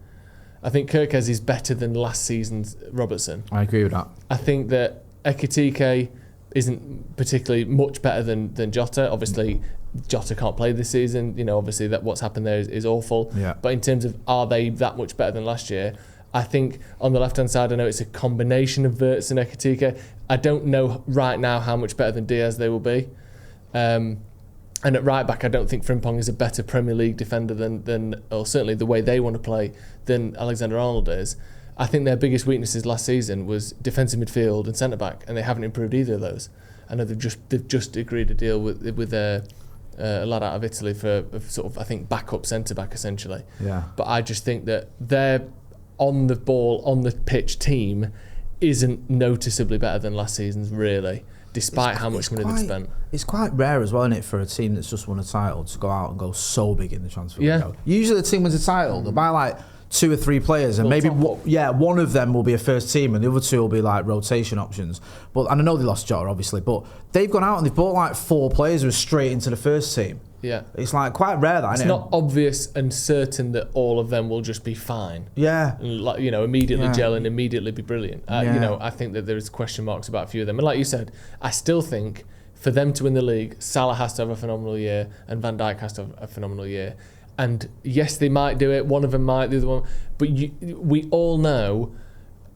Speaker 2: I think Kirkes is better than last season's Robertson.
Speaker 1: I agree with that.
Speaker 2: I think that Ekitike isn't particularly much better than Jota. Obviously, Jota can't play this season. You know, obviously that what's happened there is awful.
Speaker 1: Yeah.
Speaker 2: But in terms of are they that much better than last year, I think on the left-hand side, I know it's a combination of Wirtz and Ekitike. I don't know right now how much better than Diaz they will be. And at right back, I don't think Frimpong is a better Premier League defender than or certainly the way they want to play, than Alexander-Arnold is. I think their biggest weaknesses last season was defensive midfield and centre-back, and they haven't improved either of those. I know they've just agreed a deal with a lad out of Italy for sort of, I think, backup centre-back essentially.
Speaker 1: Yeah.
Speaker 2: But I just think that their on the ball, on the pitch team isn't noticeably better than last season's, really, despite how much money they've spent.
Speaker 1: It's quite rare as well, isn't it, for a team that's just won a title to go out and go so big in the transfer window. Usually the team wins a title, they'll buy like 2 or 3 players, and
Speaker 2: Well,
Speaker 1: maybe
Speaker 2: top
Speaker 1: one of them will be a first team and the other 2 will be like rotation options. But and I know they lost Jota obviously, but they've gone out and they've bought like 4 players who are straight into the first team.
Speaker 2: Yeah.
Speaker 1: It's like quite rare that,
Speaker 2: It's
Speaker 1: isn't it?
Speaker 2: not obvious and certain that all of them will just be fine.
Speaker 1: Yeah.
Speaker 2: And, like, you know, immediately
Speaker 1: Yeah.
Speaker 2: gel and immediately be brilliant.
Speaker 1: Yeah.
Speaker 2: You know, I think that there is question marks about a few of them. And like you said, I still think for them to win the league, Salah has to have a phenomenal year and Van Dijk has to have a phenomenal year. And yes, they might do it. One of them might, the other one. But we all know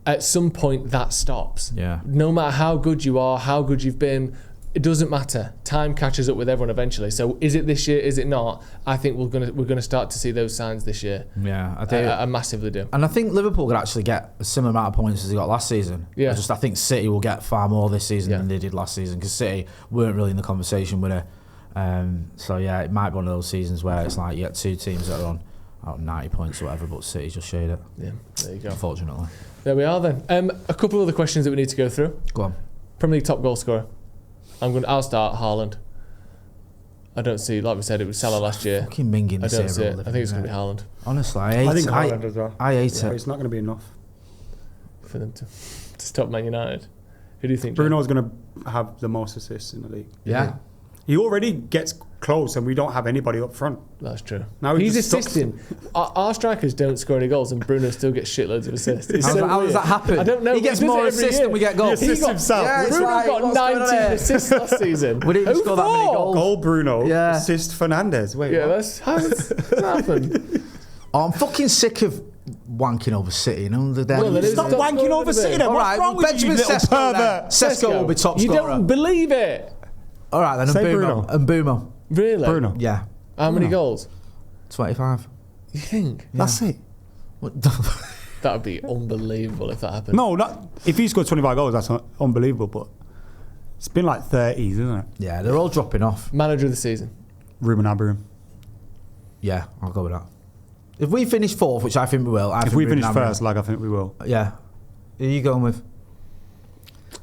Speaker 2: at some point that stops.
Speaker 1: Yeah.
Speaker 2: No matter how good you are, how good you've been, it doesn't matter. Time catches up with everyone eventually. So is it this year? Is it not? I think we're gonna start to see those signs this year.
Speaker 1: Yeah, I think
Speaker 2: I massively do.
Speaker 1: And I think Liverpool could actually get a similar amount of points as they got last season.
Speaker 2: Yeah.
Speaker 1: I think City will get far more this season
Speaker 2: Yeah.
Speaker 1: than they did last season, because City weren't really in the conversation with it. So yeah, it might be one of those seasons where it's like you get 2 teams that are on 90 points or whatever, but City just shade it.
Speaker 2: Yeah, there you go.
Speaker 1: Unfortunately.
Speaker 2: There we are then. A couple of other questions that we need to go through.
Speaker 1: Go on.
Speaker 2: Premier League top goal scorer. I'll start Haaland. I don't see, like we said, it was Salah last year.
Speaker 1: Fucking minging
Speaker 2: I
Speaker 1: this
Speaker 2: don't see
Speaker 1: year.
Speaker 2: it. I think it's going to be Haaland
Speaker 1: Honestly,
Speaker 3: I think Haaland as well.
Speaker 1: I hate
Speaker 3: Yeah,
Speaker 1: it.
Speaker 3: it's not going to be enough.
Speaker 2: for them to stop Man United. Who do you think, Jay?
Speaker 3: Bruno's going to have the most assists in the league.
Speaker 1: Yeah.
Speaker 3: He already gets close, and we don't have anybody up front.
Speaker 2: That's true.
Speaker 3: Now he
Speaker 2: He's
Speaker 3: just sucks.
Speaker 2: assisting. Our strikers don't score any goals, and Bruno still gets shitloads of assists. It's
Speaker 1: How
Speaker 2: so
Speaker 1: does
Speaker 2: weird.
Speaker 1: that happen?
Speaker 2: I don't know.
Speaker 1: He gets
Speaker 2: does
Speaker 1: more
Speaker 2: it every
Speaker 1: assists
Speaker 2: year.
Speaker 1: than we get goals.
Speaker 3: He assists himself.
Speaker 1: Yeah, it's
Speaker 2: Bruno
Speaker 1: like,
Speaker 2: got
Speaker 1: what's going on
Speaker 2: 19
Speaker 1: here?
Speaker 2: assists last season.
Speaker 1: We didn't
Speaker 2: Who
Speaker 1: score that many
Speaker 2: for?
Speaker 1: goals.
Speaker 3: Goal Bruno,
Speaker 1: Yeah.
Speaker 3: assist Fernandez. Wait,
Speaker 2: Yeah,
Speaker 3: what?
Speaker 2: how does that happen?
Speaker 1: Oh, I'm fucking sick of wanking over City. You know, the
Speaker 2: Well, then
Speaker 3: Stop
Speaker 2: Stop
Speaker 3: wanking
Speaker 2: scoring
Speaker 3: over
Speaker 2: a bit.
Speaker 3: City then.
Speaker 1: All
Speaker 3: What's
Speaker 1: right,
Speaker 3: wrong
Speaker 1: well,
Speaker 3: with you,
Speaker 1: Benjamin
Speaker 3: little
Speaker 1: Sesko,
Speaker 3: pervert?
Speaker 1: Sesko will be top
Speaker 2: You
Speaker 1: scorer.
Speaker 2: don't believe it.
Speaker 1: All right, then
Speaker 3: Say
Speaker 1: Mbumo.
Speaker 3: Bruno.
Speaker 1: Mbumo.
Speaker 2: Really?
Speaker 3: Bruno.
Speaker 1: Yeah.
Speaker 2: How many
Speaker 3: Bruno.
Speaker 2: goals?
Speaker 1: 25.
Speaker 2: You think?
Speaker 3: That's it.
Speaker 1: What the
Speaker 2: That would be unbelievable if that happened.
Speaker 3: No, if he scored 25 goals, that's unbelievable. But it's been like 30s, isn't it?
Speaker 1: Yeah, they're all dropping off.
Speaker 2: Manager of the season.
Speaker 3: Ruben Amorim.
Speaker 1: Yeah, I'll go with that. If we finish 4th, which I think we will.
Speaker 3: If we finish first, like I think we will.
Speaker 1: Yeah. Who are you going with?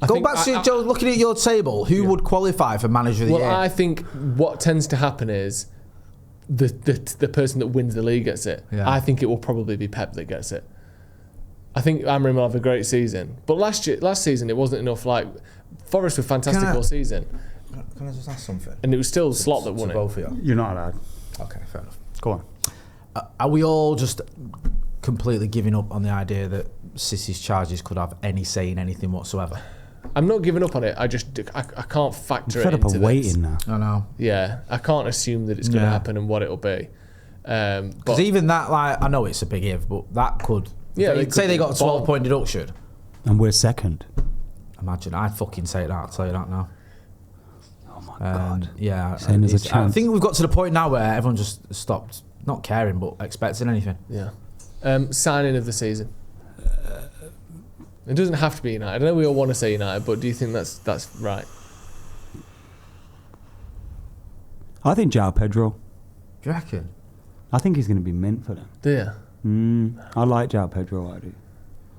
Speaker 2: I
Speaker 1: Go
Speaker 2: think
Speaker 1: back to Joe, looking at your table. Who would qualify for manager of the
Speaker 2: Well,
Speaker 1: year?
Speaker 2: I think what tends to happen is the person that wins the league gets it.
Speaker 1: Yeah.
Speaker 2: I think it will probably be Pep that gets it. I think Amorim will have a great season, but last season it wasn't enough. Like Forest were fantastic all season.
Speaker 1: Can I just ask something?
Speaker 2: And it was still Slot that won
Speaker 1: to
Speaker 2: it.
Speaker 1: both of you.
Speaker 3: You're not allowed.
Speaker 1: Okay, fair enough.
Speaker 3: Go on.
Speaker 1: Are we all just completely giving up on the idea that City's charges could have any say in anything whatsoever?
Speaker 2: I'm not giving up on it. I can't factor it
Speaker 3: Fed up
Speaker 2: into
Speaker 3: of
Speaker 2: this.
Speaker 3: waiting now.
Speaker 1: I know.
Speaker 2: Yeah, I can't assume that it's going to happen and what it'll be. But
Speaker 1: Because even that, like, I know it's a big if, but that could.
Speaker 2: Yeah,
Speaker 1: they say they got a 12-point deduction.
Speaker 3: And we're second.
Speaker 1: Imagine, I'd fucking say that. I'll tell you that now.
Speaker 3: Oh my God.
Speaker 1: Yeah,
Speaker 3: Saying there's a
Speaker 1: I
Speaker 3: chance.
Speaker 1: think we've got to the point now where everyone just stopped not caring but expecting anything.
Speaker 2: yeah, signing of the season. It doesn't have to be United. I know we all want to say United, but do you think that's right?
Speaker 3: I think João Pedro.
Speaker 1: Do you reckon?
Speaker 3: I think he's going to be mint for them.
Speaker 2: Do you?
Speaker 3: I like João Pedro. I do.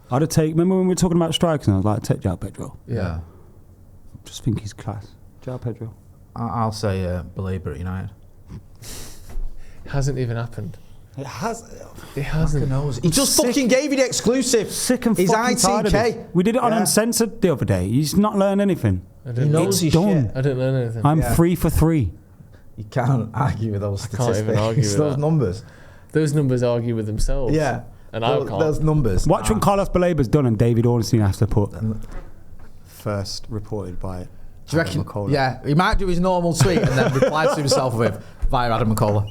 Speaker 3: I'd take. Remember when we were talking about strikers? And I was like, take João Pedro.
Speaker 2: Yeah.
Speaker 3: Just think he's class. João Pedro.
Speaker 1: I'll say Belabor at United.
Speaker 2: Hasn't even happened.
Speaker 3: It has.
Speaker 2: It hasn't.
Speaker 1: He just fucking gave you the exclusive.
Speaker 3: Sick and
Speaker 1: He's
Speaker 3: fucking tired of
Speaker 1: ITK.
Speaker 3: it. We did it on Uncensored the other day. He's not learned anything.
Speaker 2: I
Speaker 1: He
Speaker 2: don't know.
Speaker 1: knows
Speaker 3: It's
Speaker 1: his
Speaker 3: done.
Speaker 1: shit.
Speaker 2: I don't learn anything.
Speaker 3: I'm 3 for 3.
Speaker 1: You can't argue with those
Speaker 2: can't
Speaker 1: statistics.
Speaker 2: even argue with
Speaker 1: those
Speaker 2: that.
Speaker 1: numbers.
Speaker 2: Those numbers argue with themselves.
Speaker 1: Yeah.
Speaker 2: And I can't.
Speaker 1: Those numbers.
Speaker 3: Watch when Carlos Balaber's done and David Ornstein has to put first reported by
Speaker 1: Do you reckon?
Speaker 3: Adam McKola.
Speaker 1: Yeah, he might do his normal tweet and then reply to himself with via Adam McKola.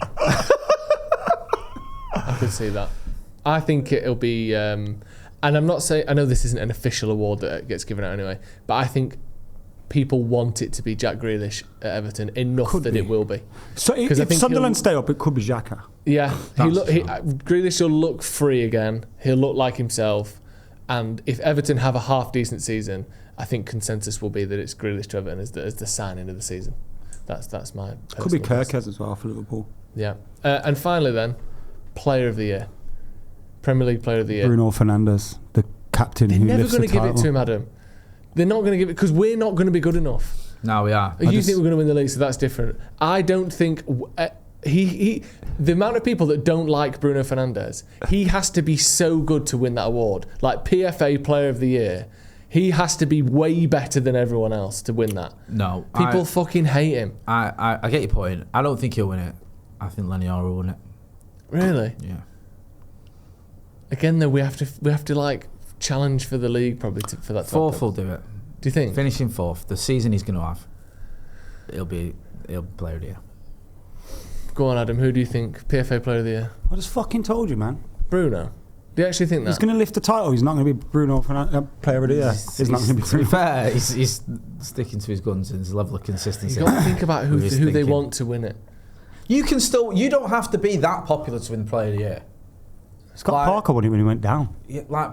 Speaker 2: I could see that. I think it'll be, and I'm not saying, I know this isn't an official award that gets given out anyway, but I think people want it to be Jack Grealish at Everton enough
Speaker 3: Could
Speaker 2: that
Speaker 3: be.
Speaker 2: it will be.
Speaker 3: So
Speaker 2: I
Speaker 3: if
Speaker 2: think
Speaker 3: Sunderland
Speaker 2: he'll-
Speaker 3: stay up, it could be Xhaka.
Speaker 2: Yeah,
Speaker 1: That's
Speaker 2: Grealish will look free again. He'll look like himself. And if Everton have a half decent season, I think consensus will be that it's Grealish to Everton as the signing of the season. That's my
Speaker 3: Could be
Speaker 2: personal guess.
Speaker 3: Kirkes as well for Liverpool.
Speaker 2: Yeah. And finally then, Player of the Year. Premier League Player of the Year.
Speaker 3: Bruno Fernandes, the captain
Speaker 2: They're
Speaker 3: who
Speaker 2: never
Speaker 3: lifts the
Speaker 2: going to give
Speaker 3: title.
Speaker 2: it to him, Adam. They're not going to give it because we're not going to be good enough.
Speaker 1: No, we are.
Speaker 2: You think we're going to win the league, so that's different. I don't think the amount of people that don't like Bruno Fernandes, he has to be so good to win that award. Like PFA Player of the Year, he has to be way better than everyone else to win that.
Speaker 1: No.
Speaker 2: People fucking hate him.
Speaker 1: I get your point. I don't think he'll win it. I think Lenior will win it.
Speaker 2: Really?
Speaker 1: Yeah.
Speaker 2: Again, though, we have to like challenge for the league probably for that.
Speaker 1: Fourth will do it.
Speaker 2: Do you think?
Speaker 1: Finishing fourth. The season he's going to have, he'll be Player of the Year.
Speaker 2: Go on, Adam. Who do you think PFA Player of the Year?
Speaker 3: I just fucking told you, man.
Speaker 2: Bruno. Do you actually think that?
Speaker 3: He's going to lift the title. He's not going to be Bruno Fernandes, Player of the Year. He's not going to be
Speaker 1: To be
Speaker 3: Bruno.
Speaker 1: fair, he's sticking to his guns and his level of consistency.
Speaker 2: You've got to think about who
Speaker 1: With his
Speaker 2: they
Speaker 1: thinking.
Speaker 2: want to win it.
Speaker 1: You don't have to be that popular to win Player of the Year.
Speaker 3: Scott
Speaker 1: Like-
Speaker 3: Parker won it when he went down.
Speaker 1: Yeah, like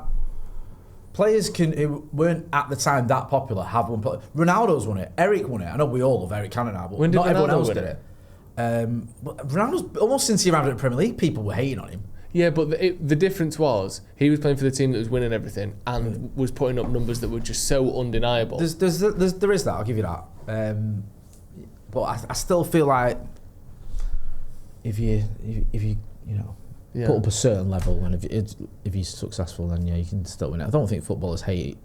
Speaker 1: players who weren't at the time that popular have won. Ronaldo's won it. Eric won it. I know we all love Eric Cantona, but
Speaker 2: When did
Speaker 1: not everyone
Speaker 2: Ronaldo
Speaker 1: else
Speaker 2: win
Speaker 1: did
Speaker 2: it?
Speaker 1: it. But Ronaldo's almost since he arrived at the Premier League, people were hating on him.
Speaker 2: Yeah, but the difference was he was playing for the team that was winning everything and was putting up numbers that were just so undeniable.
Speaker 1: There is that. I'll give you that. But I still feel like if you
Speaker 2: Yeah.
Speaker 1: put up a certain level and if he's successful, then yeah, you can still win it. I don't think footballers hate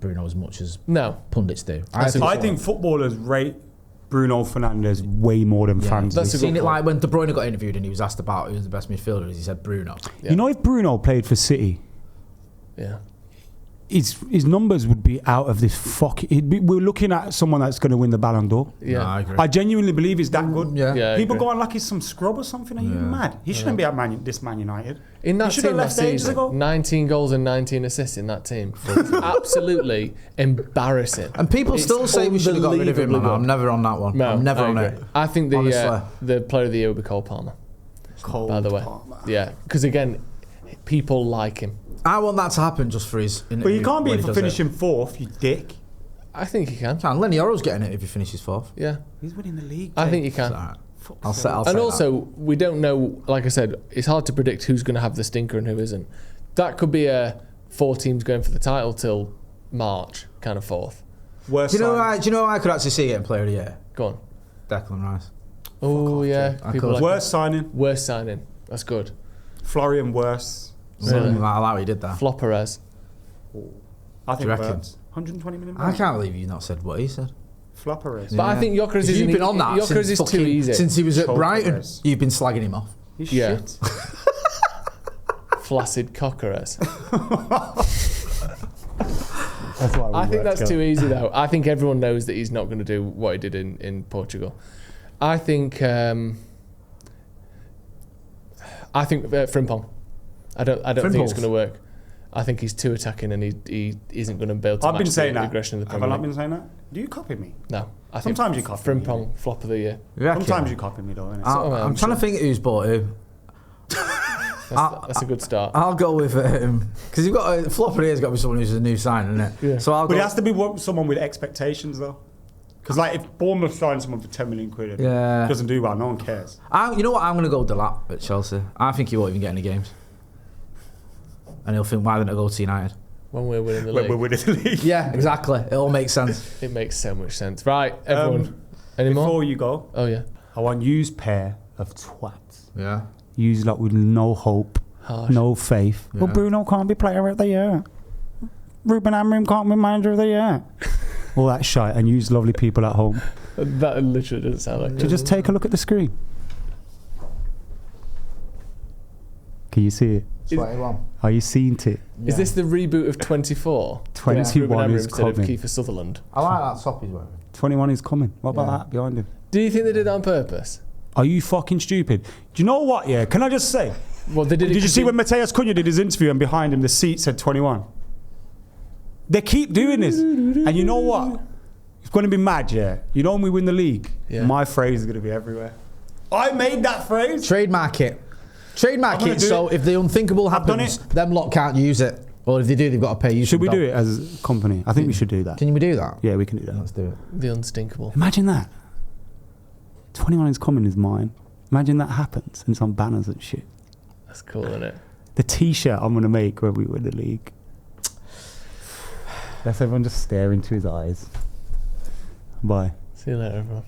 Speaker 1: Bruno as much as
Speaker 2: No.
Speaker 1: pundits do.
Speaker 2: That's a good
Speaker 3: I
Speaker 2: point.
Speaker 3: think footballers rate Bruno Fernandes way more than fans.
Speaker 2: That's
Speaker 3: do.
Speaker 2: a
Speaker 1: Seen
Speaker 2: good
Speaker 1: it
Speaker 2: point.
Speaker 1: like when De Bruyne got interviewed and he was asked about who was the best midfielder. He said Bruno.
Speaker 2: Yeah.
Speaker 3: You know, if Bruno played for City,
Speaker 2: Yeah.
Speaker 3: his numbers would be out of this we're looking at someone that's going to win the Ballon d'Or.
Speaker 2: Yeah.
Speaker 1: No, I agree.
Speaker 3: I genuinely believe he's that good.
Speaker 1: Yeah.
Speaker 2: Yeah, I
Speaker 3: People
Speaker 2: agree.
Speaker 3: go on like he's some scrub or something. Are you mad? He shouldn't be at Man United.
Speaker 2: In that
Speaker 3: He should have
Speaker 2: team
Speaker 3: left
Speaker 2: last
Speaker 3: ages
Speaker 2: season,
Speaker 3: ago.
Speaker 2: 19 goals and 19 assists in that team. It's absolutely embarrassing.
Speaker 1: And people
Speaker 2: It's
Speaker 1: still say we should have got rid of him.
Speaker 2: unbelievably
Speaker 1: Man. I'm
Speaker 2: good.
Speaker 1: never on that one.
Speaker 2: No,
Speaker 1: I'm never
Speaker 2: I
Speaker 1: on
Speaker 2: agree.
Speaker 1: it.
Speaker 2: I think
Speaker 1: Honestly.
Speaker 2: the player of the year would be Cole Palmer. By the way. Yeah, because again, people like him.
Speaker 1: I want that to happen just for his interview.
Speaker 3: But you can't be
Speaker 1: when he
Speaker 3: for
Speaker 1: does
Speaker 3: finishing fourth, you dick.
Speaker 2: I think he can.
Speaker 1: it. Can Lenny Oro's getting it if he finishes fourth.
Speaker 2: Yeah,
Speaker 3: He's winning the league.
Speaker 2: I think he can.
Speaker 1: It's all right. I'll say
Speaker 2: And
Speaker 1: that.
Speaker 2: also, we don't know, like I said, it's hard to predict who's going to have the stinker and who isn't. That could be 4 teams going for the title till March, kind of fourth.
Speaker 3: Worst
Speaker 1: Do you know?
Speaker 3: signing.
Speaker 1: Do you know? I could actually see getting Player of the Year.
Speaker 2: Go on.
Speaker 1: Declan Rice.
Speaker 2: Oh, yeah.
Speaker 1: I
Speaker 2: People
Speaker 1: could.
Speaker 2: like
Speaker 3: Worst signing.
Speaker 2: worst signing. That's good.
Speaker 3: Florian Worst.
Speaker 2: Really?
Speaker 1: I like how he did that.
Speaker 2: Flop Perez.
Speaker 3: I
Speaker 1: Do
Speaker 3: think
Speaker 1: you reckon?
Speaker 3: Burns. 120 million.
Speaker 1: I can't believe you not said what he said.
Speaker 3: Flopper is.
Speaker 2: But I think Gyökeres is.
Speaker 1: You've been on that
Speaker 2: Gyökeres is too easy.
Speaker 1: since he was at
Speaker 3: Choke
Speaker 1: Brighton.
Speaker 3: Perez.
Speaker 1: You've been slagging him off.
Speaker 3: He's
Speaker 2: Yeah.
Speaker 3: shit.
Speaker 2: Flaccid Gyökeres.
Speaker 3: That's why
Speaker 2: I think that's too easy though. I think everyone knows that he's not going to do what he did in Portugal. I think Frimpong. I don't think it's
Speaker 1: Frimpong's.
Speaker 2: going to work. I think he's too attacking and he isn't going to be able to
Speaker 3: I've been
Speaker 2: match
Speaker 3: saying
Speaker 2: the
Speaker 3: that.
Speaker 2: aggression of the
Speaker 3: Have I
Speaker 2: Premier
Speaker 3: not
Speaker 2: League.
Speaker 3: been saying that? Do you copy me?
Speaker 2: No, I
Speaker 3: Sometimes
Speaker 2: think
Speaker 3: you copy me.
Speaker 2: Frimpong flop of the year.
Speaker 1: You reckon?
Speaker 3: Sometimes you copy me, though. Innit?
Speaker 1: I'm trying to think who's bought who.
Speaker 2: That's a good start.
Speaker 1: I'll go with because you've got a flopper here's got to be someone who's a new sign, isn't it?
Speaker 2: Yeah.
Speaker 1: So I'll
Speaker 3: But
Speaker 1: go.
Speaker 3: it has to be someone with expectations, though. Because like if Bournemouth signs someone for 10 million quid, and
Speaker 1: Yeah.
Speaker 3: doesn't do well, no one cares.
Speaker 1: You know what? I'm going to go Delap at Chelsea. I think he won't even get any games, and he'll think, why didn't I go to United?
Speaker 2: When we're winning the
Speaker 3: When
Speaker 2: league,
Speaker 3: we're winning the league.
Speaker 1: Yeah, exactly. It all makes sense.
Speaker 2: it makes so much sense. Right, everyone. Any more?
Speaker 3: Before you go,
Speaker 2: Oh yeah,
Speaker 3: I want yous pair of twats.
Speaker 1: Yeah.
Speaker 3: Yous lot with no hope,
Speaker 2: harsh.
Speaker 3: no faith.
Speaker 1: Yeah.
Speaker 3: Well, Bruno can't be player of the year. Ruben Amorim can't be manager of the year. All that shite, and yous lovely people at home.
Speaker 2: That literally doesn't sound like
Speaker 3: To
Speaker 2: it.
Speaker 3: just take a look at the screen. Can you see it?
Speaker 1: 21.
Speaker 3: Are you seeing it?
Speaker 2: Is this the reboot of 24?
Speaker 3: 21 is
Speaker 2: instead of
Speaker 3: coming.
Speaker 2: Kiefer Sutherland.
Speaker 1: I like that top he's wearing.
Speaker 3: 21 is coming. What about
Speaker 1: Yeah.
Speaker 3: that behind him?
Speaker 2: Do you think they did that on purpose?
Speaker 3: Are you fucking stupid? Do you know what, yeah? Can I just say?
Speaker 2: Well, they did.
Speaker 3: Did you see when Mateus Cunha did his interview and behind him the seat said 21? They keep doing this. And you know what? It's going to be mad, yeah? You know when we win the league?
Speaker 2: Yeah.
Speaker 3: My phrase is going to be everywhere. I made that phrase.
Speaker 1: Trademark it. Trademark
Speaker 3: I'm gonna
Speaker 1: it.
Speaker 3: do
Speaker 1: So
Speaker 3: it.
Speaker 1: if the unthinkable
Speaker 3: I've done
Speaker 1: happens, them lot can't use it. Or if they do, they've got to pay you.
Speaker 3: Should we
Speaker 1: some
Speaker 3: do
Speaker 1: dough.
Speaker 3: it as a company? I think we should do that.
Speaker 1: Can we do that?
Speaker 3: Yeah, we can do that.
Speaker 1: Let's do it.
Speaker 2: the unstinkable?
Speaker 3: Imagine that. 21 is coming is mine. Imagine that happens and it's on banners and shit.
Speaker 2: That's cool, isn't it?
Speaker 3: The t-shirt I'm going to make when we win the league. Let's everyone just stare into his eyes. Bye.
Speaker 2: See you later, everyone.